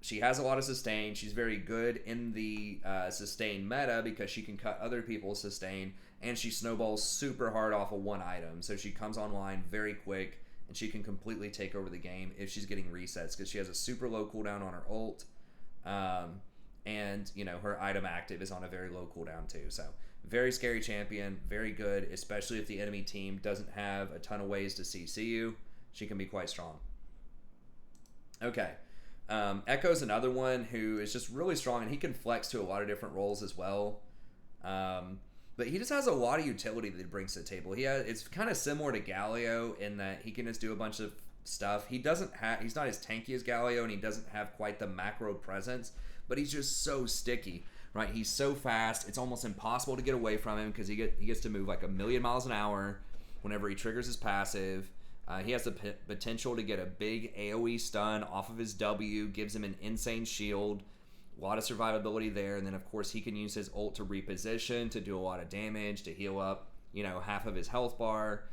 Speaker 1: she has a lot of sustain. She's very good in the sustain meta because she can cut other people's sustain, and she snowballs super hard off of one item. So she comes online very quick, and she can completely take over the game if she's getting resets, because she has a super low cooldown on her ult. And, you know, her item active is on a very low cooldown too. So very scary champion, very good, especially if the enemy team doesn't have a ton of ways to CC you. She can be quite strong. Okay. Echo's another one who is just really strong, and he can flex to a lot of different roles as well. But he just has a lot of utility that he brings to the table. It's kind of similar to Galio in that he can just do a bunch of stuff. He's not as tanky as Galio, and he doesn't have quite the macro presence, but he's just so sticky, right? He's so fast, it's almost impossible to get away from him because he gets to move like 1,000,000 miles an hour whenever he triggers his passive. He has the potential to get a big AoE stun off of his W, gives him an insane shield, a lot of survivability there, and then of course he can use his ult to reposition, to do a lot of damage, to heal up, you know, half of his health bar.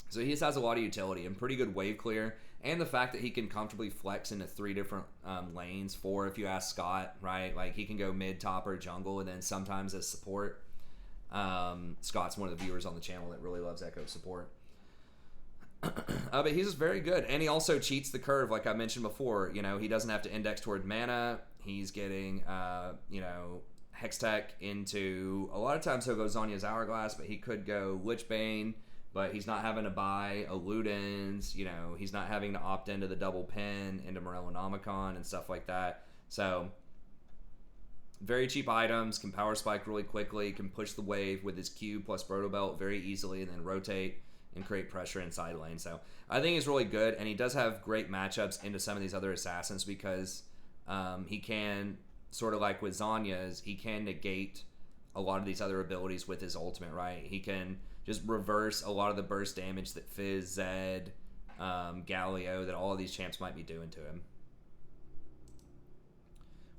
Speaker 1: So he just has a lot of utility and pretty good wave clear, and the fact that he can comfortably flex into 3 different lanes, 4 if you ask Scott, right? Like he can go mid, top, or jungle, and then sometimes as support. Scott's one of the viewers on the channel that really loves Echo support. But he's just very good, and he also cheats the curve, like I mentioned before. You know, he doesn't have to index toward mana. He's getting, you know, Hextech into, a lot of times he'll go Zanya's Hourglass, but he could go Lichbane, but he's not having to buy Eludens. You know, he's not having to opt into the double pin, into Morellonomicon and stuff like that. So very cheap items, can power spike really quickly, can push the wave with his Q plus Proto Belt very easily, and then rotate and create pressure inside lane. So I think he's really good, and he does have great matchups into some of these other assassins because he can, sort of like with Zhonya's, he can negate a lot of these other abilities with his ultimate, right? He can just reverse a lot of the burst damage that Fizz, Zed, Galio, that all of these champs might be doing to him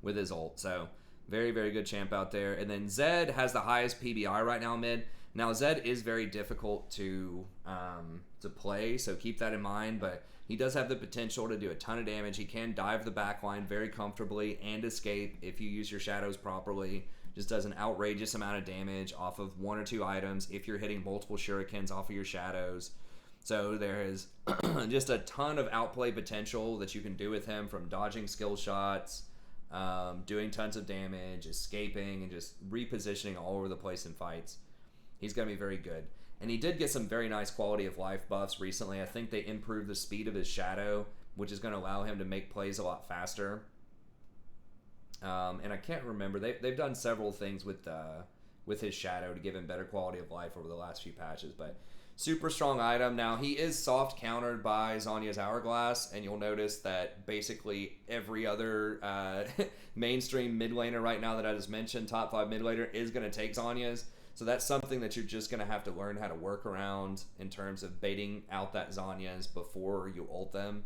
Speaker 1: with his ult. So very, very good champ out there. And then Zed has the highest PBI right now mid. Now Zed is very difficult to play, so keep that in mind, but he does have the potential to do a ton of damage. He can dive the backline very comfortably and escape if you use your shadows properly. Just does an outrageous amount of damage off of 1 or 2 items if you're hitting multiple shurikens off of your shadows. So there is just a ton of outplay potential that you can do with him, from dodging skill shots, doing tons of damage, escaping, and just repositioning all over the place in fights. He's going to be very good. And he did get some very nice quality of life buffs recently. I think they improved the speed of his shadow, which is going to allow him to make plays a lot faster. And I can't remember. They've done several things with his shadow to give him better quality of life over the last few patches. But super strong item. Now, he is soft countered by Zhonya's Hourglass, and you'll notice that basically every other mainstream mid laner right now that I just mentioned, top 5 mid laner, is going to take Zhonya's. So that's something that you're just going to have to learn how to work around in terms of baiting out that Zhonya's before you ult them.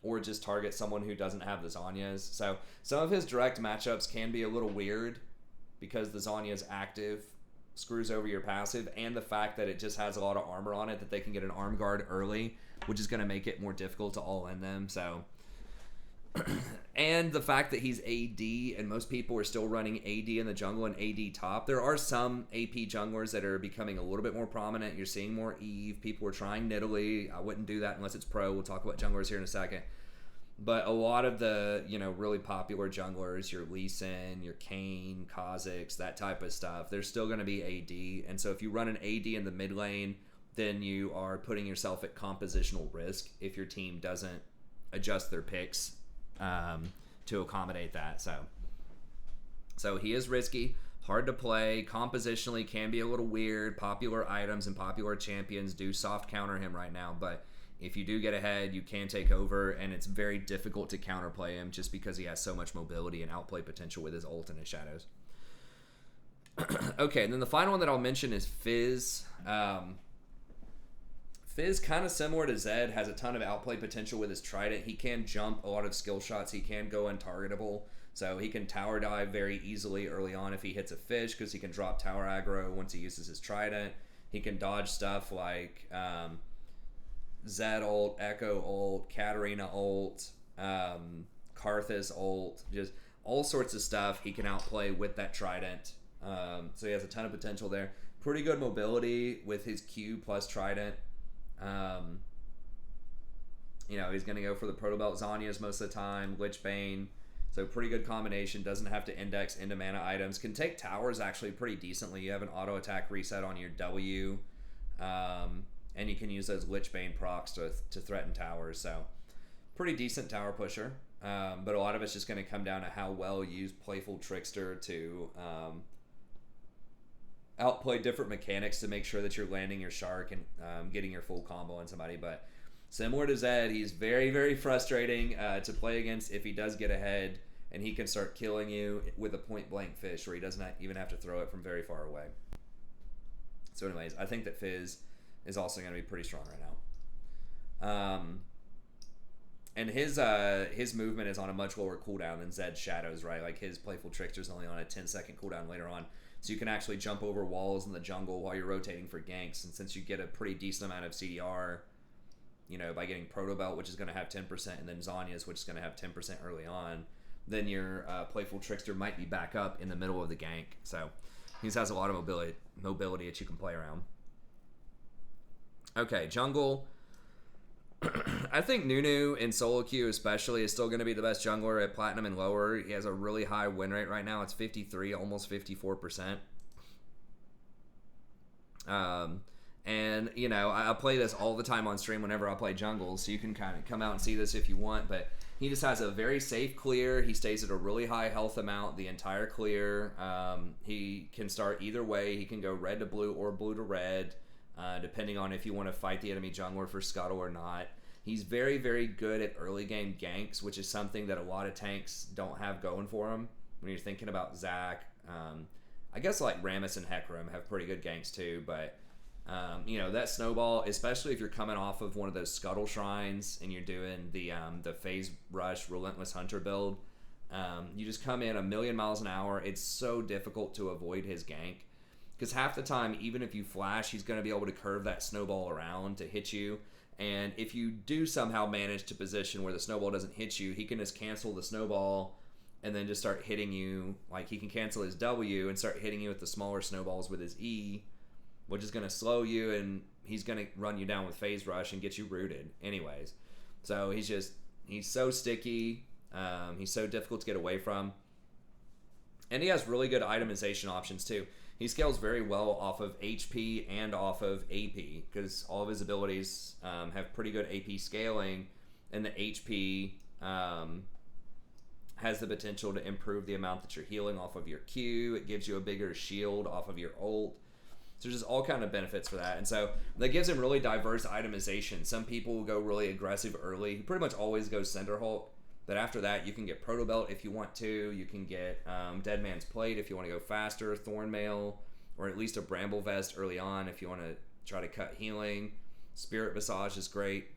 Speaker 1: Or just target someone who doesn't have the Zhonya's. So some of his direct matchups can be a little weird because the Zhonya's active screws over your passive, and the fact that it just has a lot of armor on it that they can get an arm guard early, which is going to make it more difficult to all in them. So... and the fact that he's AD, and most people are still running AD in the jungle and AD top. There are some AP junglers that are becoming a little bit more prominent. You're seeing more Eve. People are trying Nidalee. I wouldn't do that unless it's pro. We'll talk about junglers here in a second. But a lot of the, really popular junglers, your Lee Sin, your Kane, Kha'Zix, that type of stuff, they're still going to be AD. And so if you run an AD in the mid lane, then you are putting yourself at compositional risk if your team doesn't adjust their picks to accommodate that. So he is risky, hard to play, compositionally can be a little weird. Popular items and popular champions do soft counter him right now, but if you do get ahead, you can take over, and it's very difficult to counterplay him just because he has so much mobility and outplay potential with his ult and his shadows. Okay, and then the final one that I'll mention is Fizz. Fizz, kind of similar to Zed, has a ton of outplay potential with his trident. He can jump a lot of skill shots. He can go untargetable. So he can tower dive very easily early on if he hits a fish, because he can drop tower aggro once he uses his trident. He can dodge stuff like Zed ult, Echo ult, Katarina ult, Karthus ult, just all sorts of stuff he can outplay with that trident. So he has a ton of potential there. Pretty good mobility with his Q plus trident. He's going to go for the Proto Belt Zhonya's most of the time, Lich Bane, so pretty good combination. Doesn't have to index into mana items. Can take towers actually pretty decently. You have an auto attack reset on your W, and you can use those Lich Bane procs to threaten towers, so pretty decent tower pusher. But a lot of it's just going to come down to how well you use Playful Trickster to outplay different mechanics to make sure that you're landing your shark and getting your full combo on somebody. But similar to Zed, he's very, very frustrating to play against if he does get ahead, and he can start killing you with a point-blank fish where he doesn't even have to throw it from very far away. So anyways, I think that Fizz is also going to be pretty strong right now. And his movement is on a much lower cooldown than Zed's Shadows, right? Like his Playful Trickster is only on a 10-second cooldown later on. So you can actually jump over walls in the jungle while you're rotating for ganks. And since you get a pretty decent amount of CDR, by getting Proto Belt, which is going to have 10%, and then Zhonya's, which is going to have 10% early on, then your Playful Trickster might be back up in the middle of the gank. So he has a lot of mobility that you can play around. Okay, jungle. I think Nunu in solo queue especially is still going to be the best jungler at Platinum and lower. He has a really high win rate right now. It's 53, almost 54%. And, you know, I play this all the time on stream whenever I play jungle, so you can kind of come out and see this if you want. But he just has a very safe clear. He stays at a really high health amount the entire clear. He can start either way. He can go red to blue or blue to red, depending on if you want to fight the enemy jungler for scuttle or not. He's very, very good at early game ganks, which is something that a lot of tanks don't have going for him. When you're thinking about Zac, I guess like Rammus and Hecarim have pretty good ganks too, but you know, that snowball, especially if you're coming off of one of those scuttle shrines and you're doing the phase rush relentless hunter build, you just come in a million miles an hour. It's so difficult to avoid his gank because half the time, even if you flash, he's going to be able to curve that snowball around to hit you. And if you do somehow manage to position where the snowball doesn't hit you, he can just cancel the snowball and then just start hitting you. Like, he can cancel his W and start hitting you with the smaller snowballs with his E, which is going to slow you, and he's going to run you down with phase rush and get you rooted anyways. So he's so sticky. He's so difficult to get away from. And he has really good itemization options too. He scales very well off of HP and off of AP because all of his abilities have pretty good AP scaling, and the HP has the potential to improve the amount that you're healing off of your Q. It gives you a bigger shield off of your ult. So there's just all kind of benefits for that. And so that gives him really diverse itemization. Some people will go really aggressive early. He pretty much always goes Cinder Hulk. But after that, you can get Proto Belt if you want to. You can get Dead Man's Plate if you want to go faster, Thornmail, or at least a Bramble Vest early on if you want to try to cut healing. Spirit Visage is great.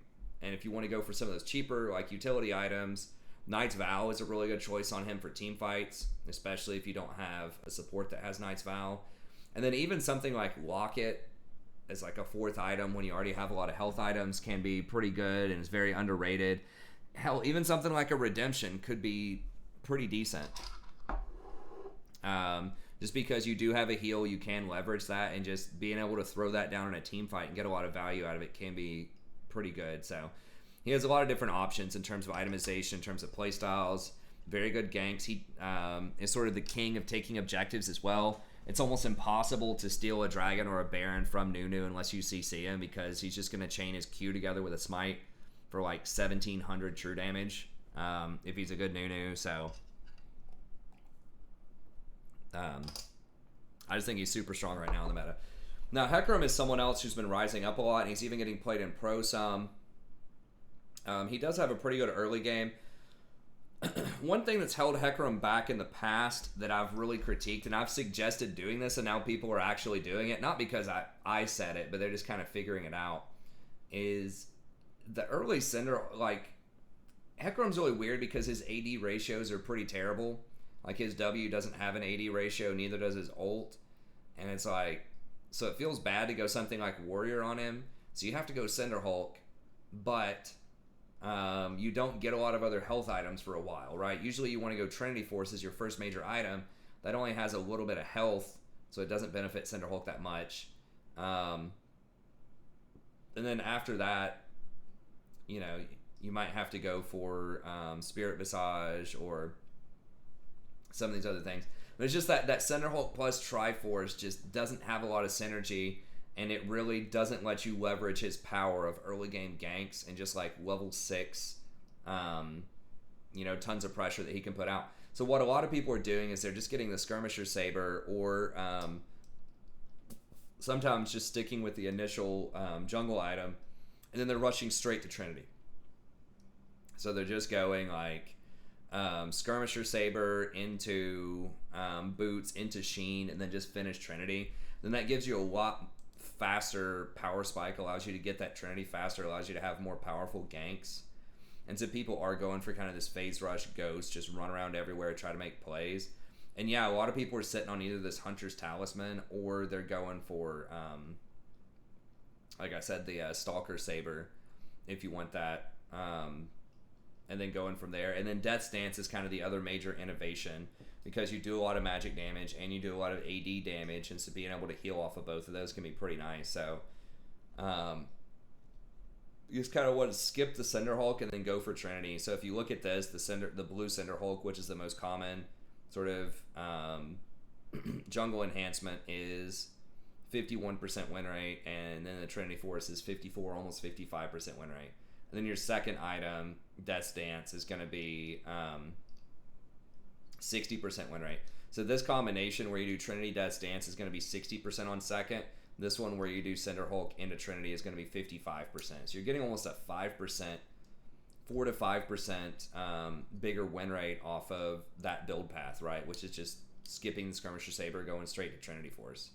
Speaker 1: And if you want to go for some of those cheaper, like utility items, Knight's Vow is a really good choice on him for team fights, especially if you don't have a support that has Knight's Vow. And then even something like Locket as like a fourth item when you already have a lot of health items can be pretty good and is very underrated. Hell, even something like a Redemption could be pretty decent. Just because you do have a heal, you can leverage that, and just being able to throw that down in a team fight and get a lot of value out of it can be pretty good. So he has a lot of different options in terms of itemization, in terms of playstyles. Very good ganks. He is sort of the king of taking objectives as well. It's almost impossible to steal a dragon or a baron from Nunu unless you CC him, because he's just going to chain his Q together with a smite for like 1700 true damage if he's a good Nunu. So I just think he's super strong right now in the meta. Now Hecarim is someone else who's been rising up a lot, and he's even getting played in pro some. He does have a pretty good early game. One thing that's held Hecarim back in the past that I've really critiqued, and I've suggested doing this, and now people are actually doing it, not because I said it, but they're just kind of figuring it out, is the early Cinder. Like, Hecarim's really weird because his AD ratios are pretty terrible. Like, his W doesn't have an AD ratio, neither does his ult, and it's like, so it feels bad to go something like Warrior on him, so you have to go Cinder Hulk, but you don't get a lot of other health items for a while, right? Usually you want to go Trinity Force as your first major item. That only has a little bit of health, so it doesn't benefit Cinder Hulk that much. And then after that, you know, you might have to go for Spirit Visage or some of these other things. But it's just that Cinder Hulk plus Triforce just doesn't have a lot of synergy, and it really doesn't let you leverage his power of early game ganks and just like level 6, you know, tons of pressure that he can put out. So what a lot of people are doing is they're just getting the Skirmisher Saber, or sometimes just sticking with the initial jungle item, and then they're rushing straight to Trinity. So they're just going like Skirmisher Saber into Boots, into Sheen, and then just finish Trinity. Then that gives you a lot faster power spike, allows you to get that Trinity faster, allows you to have more powerful ganks. And so people are going for kind of this phase rush ghost, just run around everywhere, try to make plays. And yeah, a lot of people are sitting on either this Hunter's Talisman, or they're going for like I said, the Stalker Saber if you want that, and then going from there. And then Death's Dance is kind of the other major innovation, because you do a lot of magic damage and you do a lot of AD damage, and so being able to heal off of both of those can be pretty nice. So you just kind of want to skip the Cinder Hulk and then go for Trinity. So if you look at this, the blue Cinder Hulk, which is the most common sort of jungle enhancement, is 51% win rate, and then the Trinity Force is 54, almost 55% win rate. And then your second item, Death's Dance, is going to be 60% win rate. So this combination where you do Trinity Death's Dance is going to be 60% on second. This one where you do Cinder Hulk into Trinity is going to be 55%. So you're getting almost a 5%, 4 to 5% bigger win rate off of that build path, right? Which is just skipping the Skirmisher Saber, going straight to Trinity Force.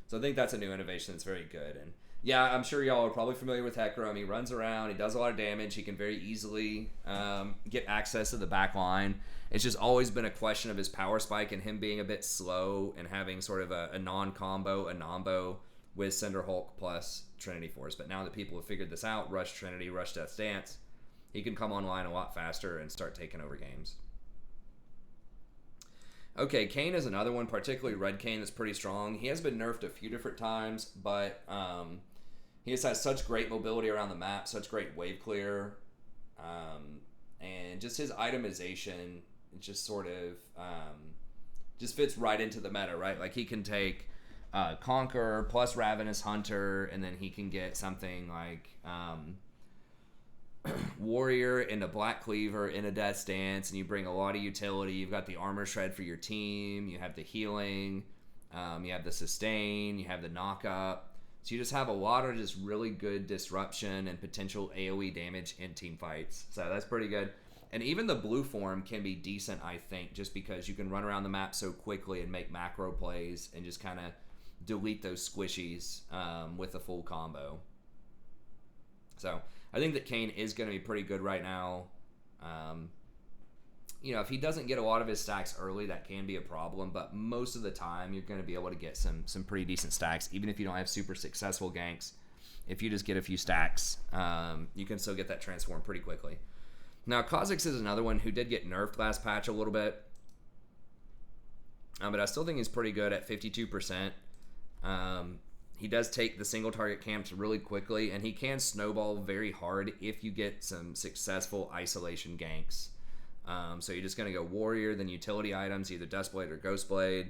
Speaker 1: So I think that's a new innovation that's very good. And yeah, I'm sure y'all are probably familiar with Hecarim. He runs around, he does a lot of damage, he can very easily get access to the back line. It's just always been a question of his power spike and him being a bit slow and having sort of a non-combo, a nombo with Cinder Hulk plus Trinity Force. But now that people have figured this out, Rush Trinity, Rush Death's Dance, he can come online a lot faster and start taking over games. Okay, Kane is another one, particularly Red Kane, that's pretty strong. He has been nerfed a few different times, but he just has such great mobility around the map, such great wave clear, and just his itemization just sort of just fits right into the meta, right? Like he can take Conqueror plus Ravenous Hunter, and then he can get something like Warrior into Black Cleaver into Death's Dance, and you bring a lot of utility. You've got the Armor Shred for your team, you have the healing, you have the sustain, you have the knock up. So you just have a lot of just really good disruption and potential AoE damage in team fights. So that's pretty good. And even the blue form can be decent, I think, just because you can run around the map so quickly and make macro plays and just kind of delete those squishies with a full combo. So I think that Kane is going to be pretty good right now. You know, if he doesn't get a lot of his stacks early, that can be a problem. But most of the time, you're going to be able to get some pretty decent stacks, even if you don't have super successful ganks. If you just get a few stacks, you can still get that transform pretty quickly. Now, Kha'zix is another one who did get nerfed last patch a little bit. But I still think he's pretty good at 52%. He does take the single target camps really quickly, and he can snowball very hard if you get some successful isolation ganks. So you're just going to go Warrior, then utility items, either Dustblade or Ghostblade,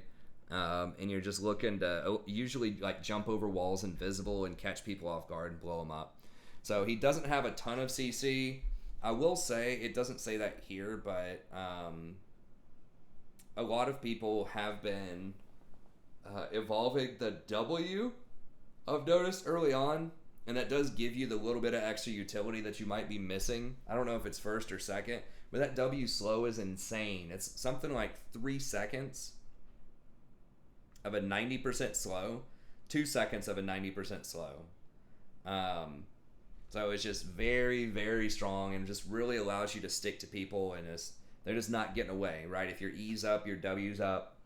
Speaker 1: and you're just looking to usually like jump over walls invisible and catch people off guard and blow them up. So he doesn't have a ton of CC. I will say, it doesn't say that here, but a lot of people have been evolving the W, I've noticed early on, and that does give you the little bit of extra utility that you might be missing. I don't know if it's first or second, but that W slow is insane. It's something like 3 seconds of a 90% slow, 2 seconds of a 90% slow. So it's just very, very strong and just really allows you to stick to people, and they're just not getting away, right? If your E's up, your W's up,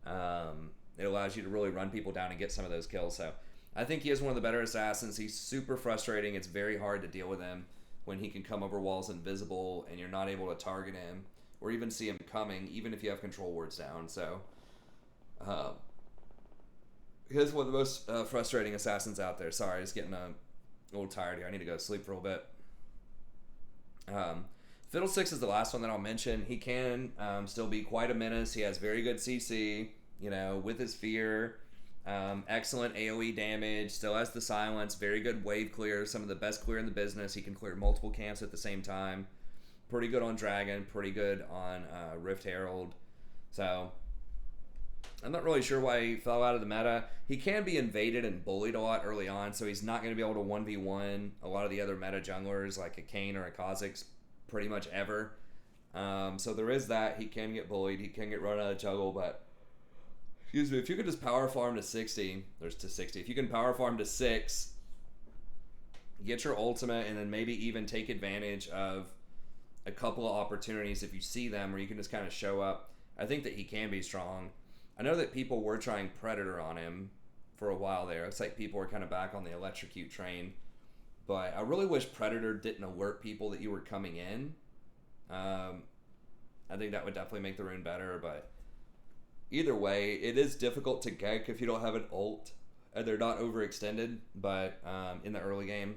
Speaker 1: it allows you to really run people down and get some of those kills. So I think he is one of the better assassins. He's super frustrating. It's very hard to deal with him when he can come over walls invisible and you're not able to target him or even see him coming, even if you have control wards down. So he's one of the most frustrating assassins out there. Sorry, just getting a little tired here. I need to go to sleep for a little bit. Fiddlesticks is the last one that I'll mention. He can still be quite a menace. He has very good CC, you know, with his fear. Excellent AoE damage, still has the silence, very good wave clear, some of the best clear in the business. He can clear multiple camps at the same time. Pretty good on Dragon, pretty good on Rift Herald. So I'm not really sure why he fell out of the meta. He can be invaded and bullied a lot early on, so he's not going to be able to 1v1 a lot of the other meta junglers like a Kane or a Kha'zix pretty much ever. So there is that. He can get bullied, he can get run out of juggle, but excuse me, if you could just power farm to 60, there's to 60. If you can power farm to 6, get your ultimate, and then maybe even take advantage of a couple of opportunities if you see them where you can just kind of show up. I think that he can be strong. I know that people were trying Predator on him for a while there. It's like people were kind of back on the electrocute train. But I really wish Predator didn't alert people that you were coming in. I think that would definitely make the rune better, but either way, it is difficult to gank if you don't have an ult and they're not overextended, but in the early game.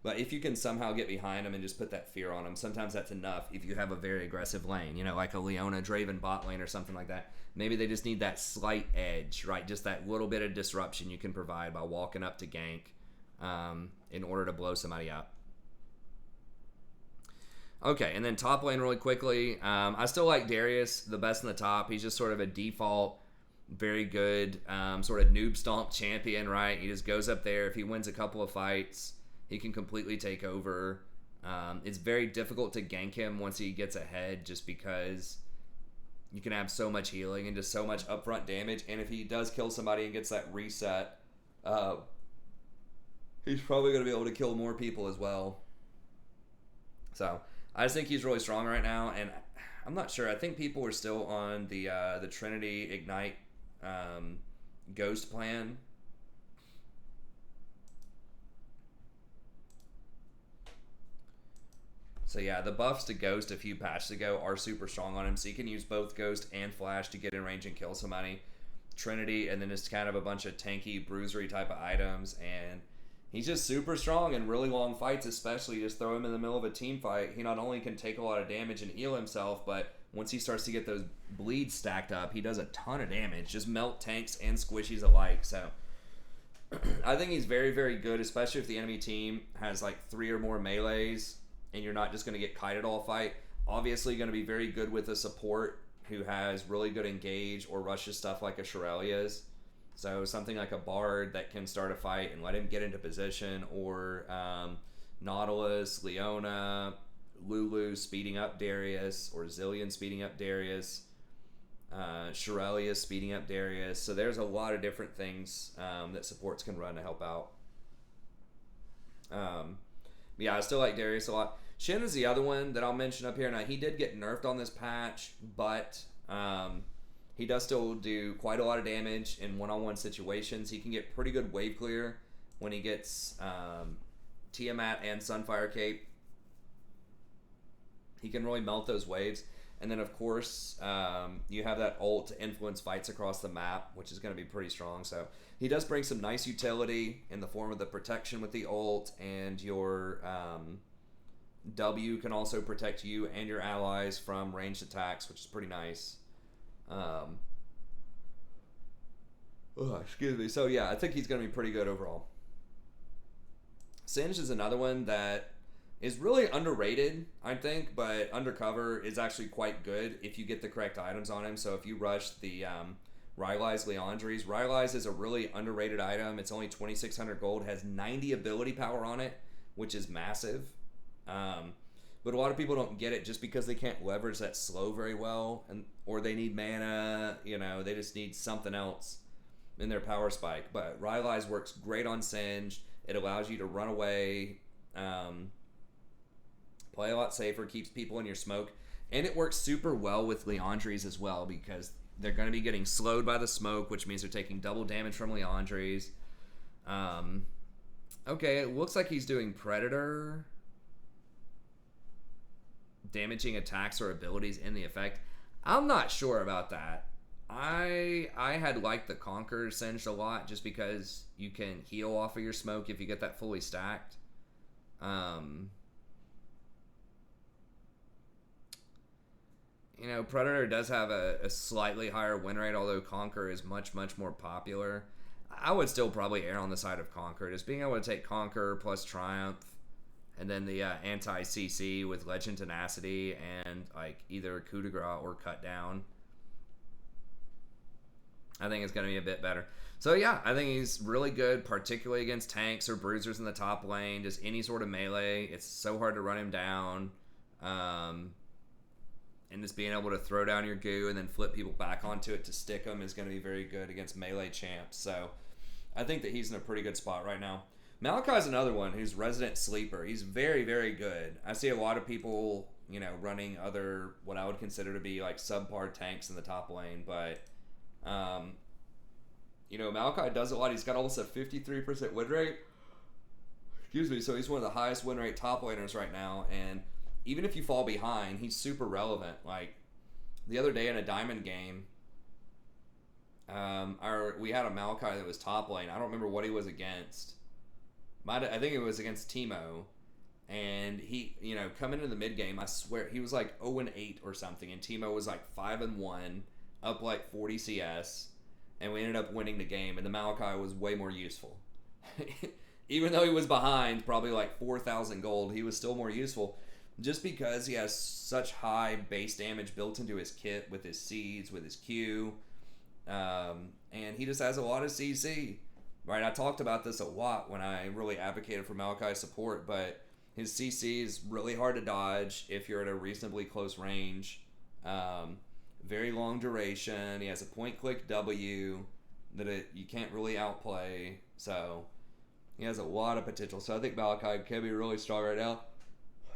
Speaker 1: But if you can somehow get behind him and just put that fear on him, sometimes that's enough if you have a very aggressive lane, like a Leona Draven bot lane or something like that. Maybe they just need that slight edge, right? Just that little bit of disruption you can provide by walking up to gank in order to blow somebody up. Okay, and then top lane really quickly. I still like Darius the best in the top. He's just sort of a default, very good sort of noob stomp champion, right? He just goes up there. If he wins a couple of fights, he can completely take over. It's very difficult to gank him once he gets ahead just because you can have so much healing and just so much upfront damage. And if he does kill somebody and gets that reset, he's probably going to be able to kill more people as well. So I just think he's really strong right now. And I'm not sure. I think people are still on the Trinity Ignite Ghost plan. So yeah, the buffs to Ghost a few patches ago are super strong on him. So you can use both Ghost and Flash to get in range and kill somebody. Trinity, and then just kind of a bunch of tanky, bruisery type of items. And he's just super strong in really long fights, especially. Just throw him in the middle of a team fight. He not only can take a lot of damage and heal himself, but once he starts to get those bleeds stacked up, he does a ton of damage. Just melt tanks and squishies alike. So I think he's very, very good, especially if the enemy team has like 3 or more melees and you're not just going to get kited all fight. Obviously going to be very good with a support who has really good engage or rushes stuff like a Shirelia's. So something like a Bard that can start a fight and let him get into position, or Nautilus, Leona, Lulu speeding up Darius, or Zillion speeding up Darius, Shirelia speeding up Darius. So there's a lot of different things that supports can run to help out. Yeah, I still like Darius a lot. Shin is the other one that I'll mention up here. Now, he did get nerfed on this patch, but he does still do quite a lot of damage in one-on-one situations. He can get pretty good wave clear when he gets Tiamat and Sunfire Cape. He can really melt those waves. And then, of course, you have that ult to influence fights across the map, which is going to be pretty strong. So he does bring some nice utility in the form of the protection with the ult, and your W can also protect you and your allies from ranged attacks, which is pretty nice. Excuse me. So yeah, I think he's going to be pretty good overall. Singed is another one that is really underrated, I think, but undercover is actually quite good if you get the correct items on him. So if you rush the Rylai's Liandry's, Rylai's is a really underrated item. It's only 2,600 gold, has 90 ability power on it, which is massive. But a lot of people don't get it just because they can't leverage that slow very well, or they need mana, they just need something else in their power spike. But Rylai's works great on Singed. It allows you to run away, play a lot safer, keeps people in your smoke, and it works super well with Liandry's as well, because they're going to be getting slowed by the smoke, which means they're taking double damage from Liandry's. Okay, it looks like he's doing Predator, damaging attacks or abilities in the effect. I'm not sure about that. I had liked the Conqueror Singed a lot, just because you can heal off of your smoke if you get that fully stacked. Predator does have a slightly higher win rate, although Conqueror is much, much more popular. I would still probably err on the side of Conqueror. Just being able to take Conqueror plus Triumph, and then the anti-CC with Legend Tenacity and either Coup de Grace or Cut Down, I think it's going to be a bit better. So yeah, I think he's really good, particularly against tanks or bruisers in the top lane, just any sort of melee. It's so hard to run him down. And just being able to throw down your goo and then flip people back onto it to stick them is going to be very good against melee champs. So I think that he's in a pretty good spot right now. Malachi's another one who's resident sleeper. He's very, very good. I see a lot of people, running other, what I would consider to be subpar tanks in the top lane, but Malachi does a lot. He's got almost a 53% win rate. Excuse me. So he's one of the highest win rate top laners right now, and even if you fall behind, he's super relevant. The other day in a diamond game, we had a Malachi that was top lane. I don't remember what he was against. I think it was against Teemo. And he, coming into the mid game, I swear he was like 0-8 or something, and Teemo was like 5-1, up like 40 CS, and we ended up winning the game. And the Malachi was way more useful, even though he was behind probably like 4,000 gold. He was still more useful, just because he has such high base damage built into his kit with his seeds, with his Q, and he just has a lot of CC. Right, I talked about this a lot when I really advocated for Malachi support, but his CC is really hard to dodge if you're at a reasonably close range. Very long duration. He has a point-click W that you can't really outplay. So he has a lot of potential. So I think Malachi can be really strong right now.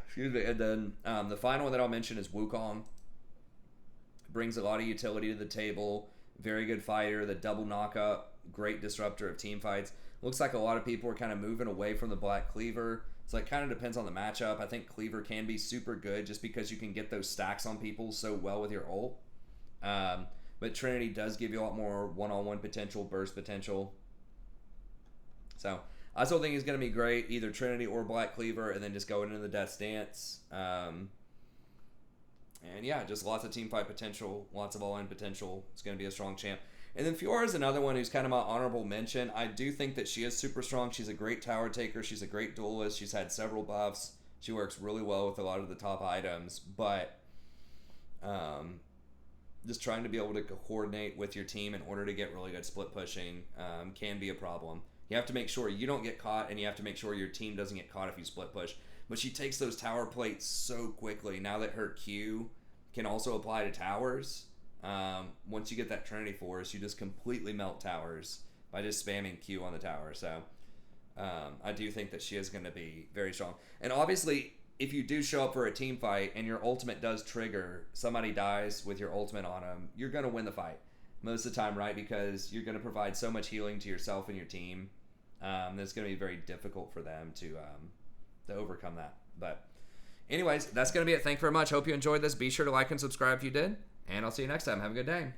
Speaker 1: Excuse me. And then the final one that I'll mention is Wukong. Brings a lot of utility to the table. Very good fighter. The double knockup. Great disruptor of team fights. Looks like a lot of people are kind of moving away from the Black Cleaver. So it kind of depends on the matchup. I think Cleaver can be super good just because you can get those stacks on people so well with your ult. But Trinity does give you a lot more one-on-one potential, burst potential. So I still think he's going to be great, either Trinity or Black Cleaver, and then just going into the Death Stance. And yeah, just lots of team fight potential, lots of all-in potential. It's going to be a strong champ. And then Fiora is another one who's kind of my honorable mention. I do think that she is super strong. She's a great tower taker. She's a great duelist. She's had several buffs. She works really well with a lot of the top items. But just trying to be able to coordinate with your team in order to get really good split pushing can be a problem. You have to make sure you don't get caught, and you have to make sure your team doesn't get caught if you split push. But she takes those tower plates so quickly now that her Q can also apply to towers. Once you get that Trinity Force, you just completely melt towers by just spamming Q on the tower. So I do think that she is going to be very strong. And obviously, if you do show up for a team fight and your ultimate does trigger, somebody dies with your ultimate on them, you're going to win the fight most of the time, right? Because you're going to provide so much healing to yourself and your team that it's going to be very difficult for them to overcome that. But anyways, that's going to be it. Thank you very much. Hope you enjoyed this. Be sure to like and subscribe if you did. And I'll see you next time. Have a good day.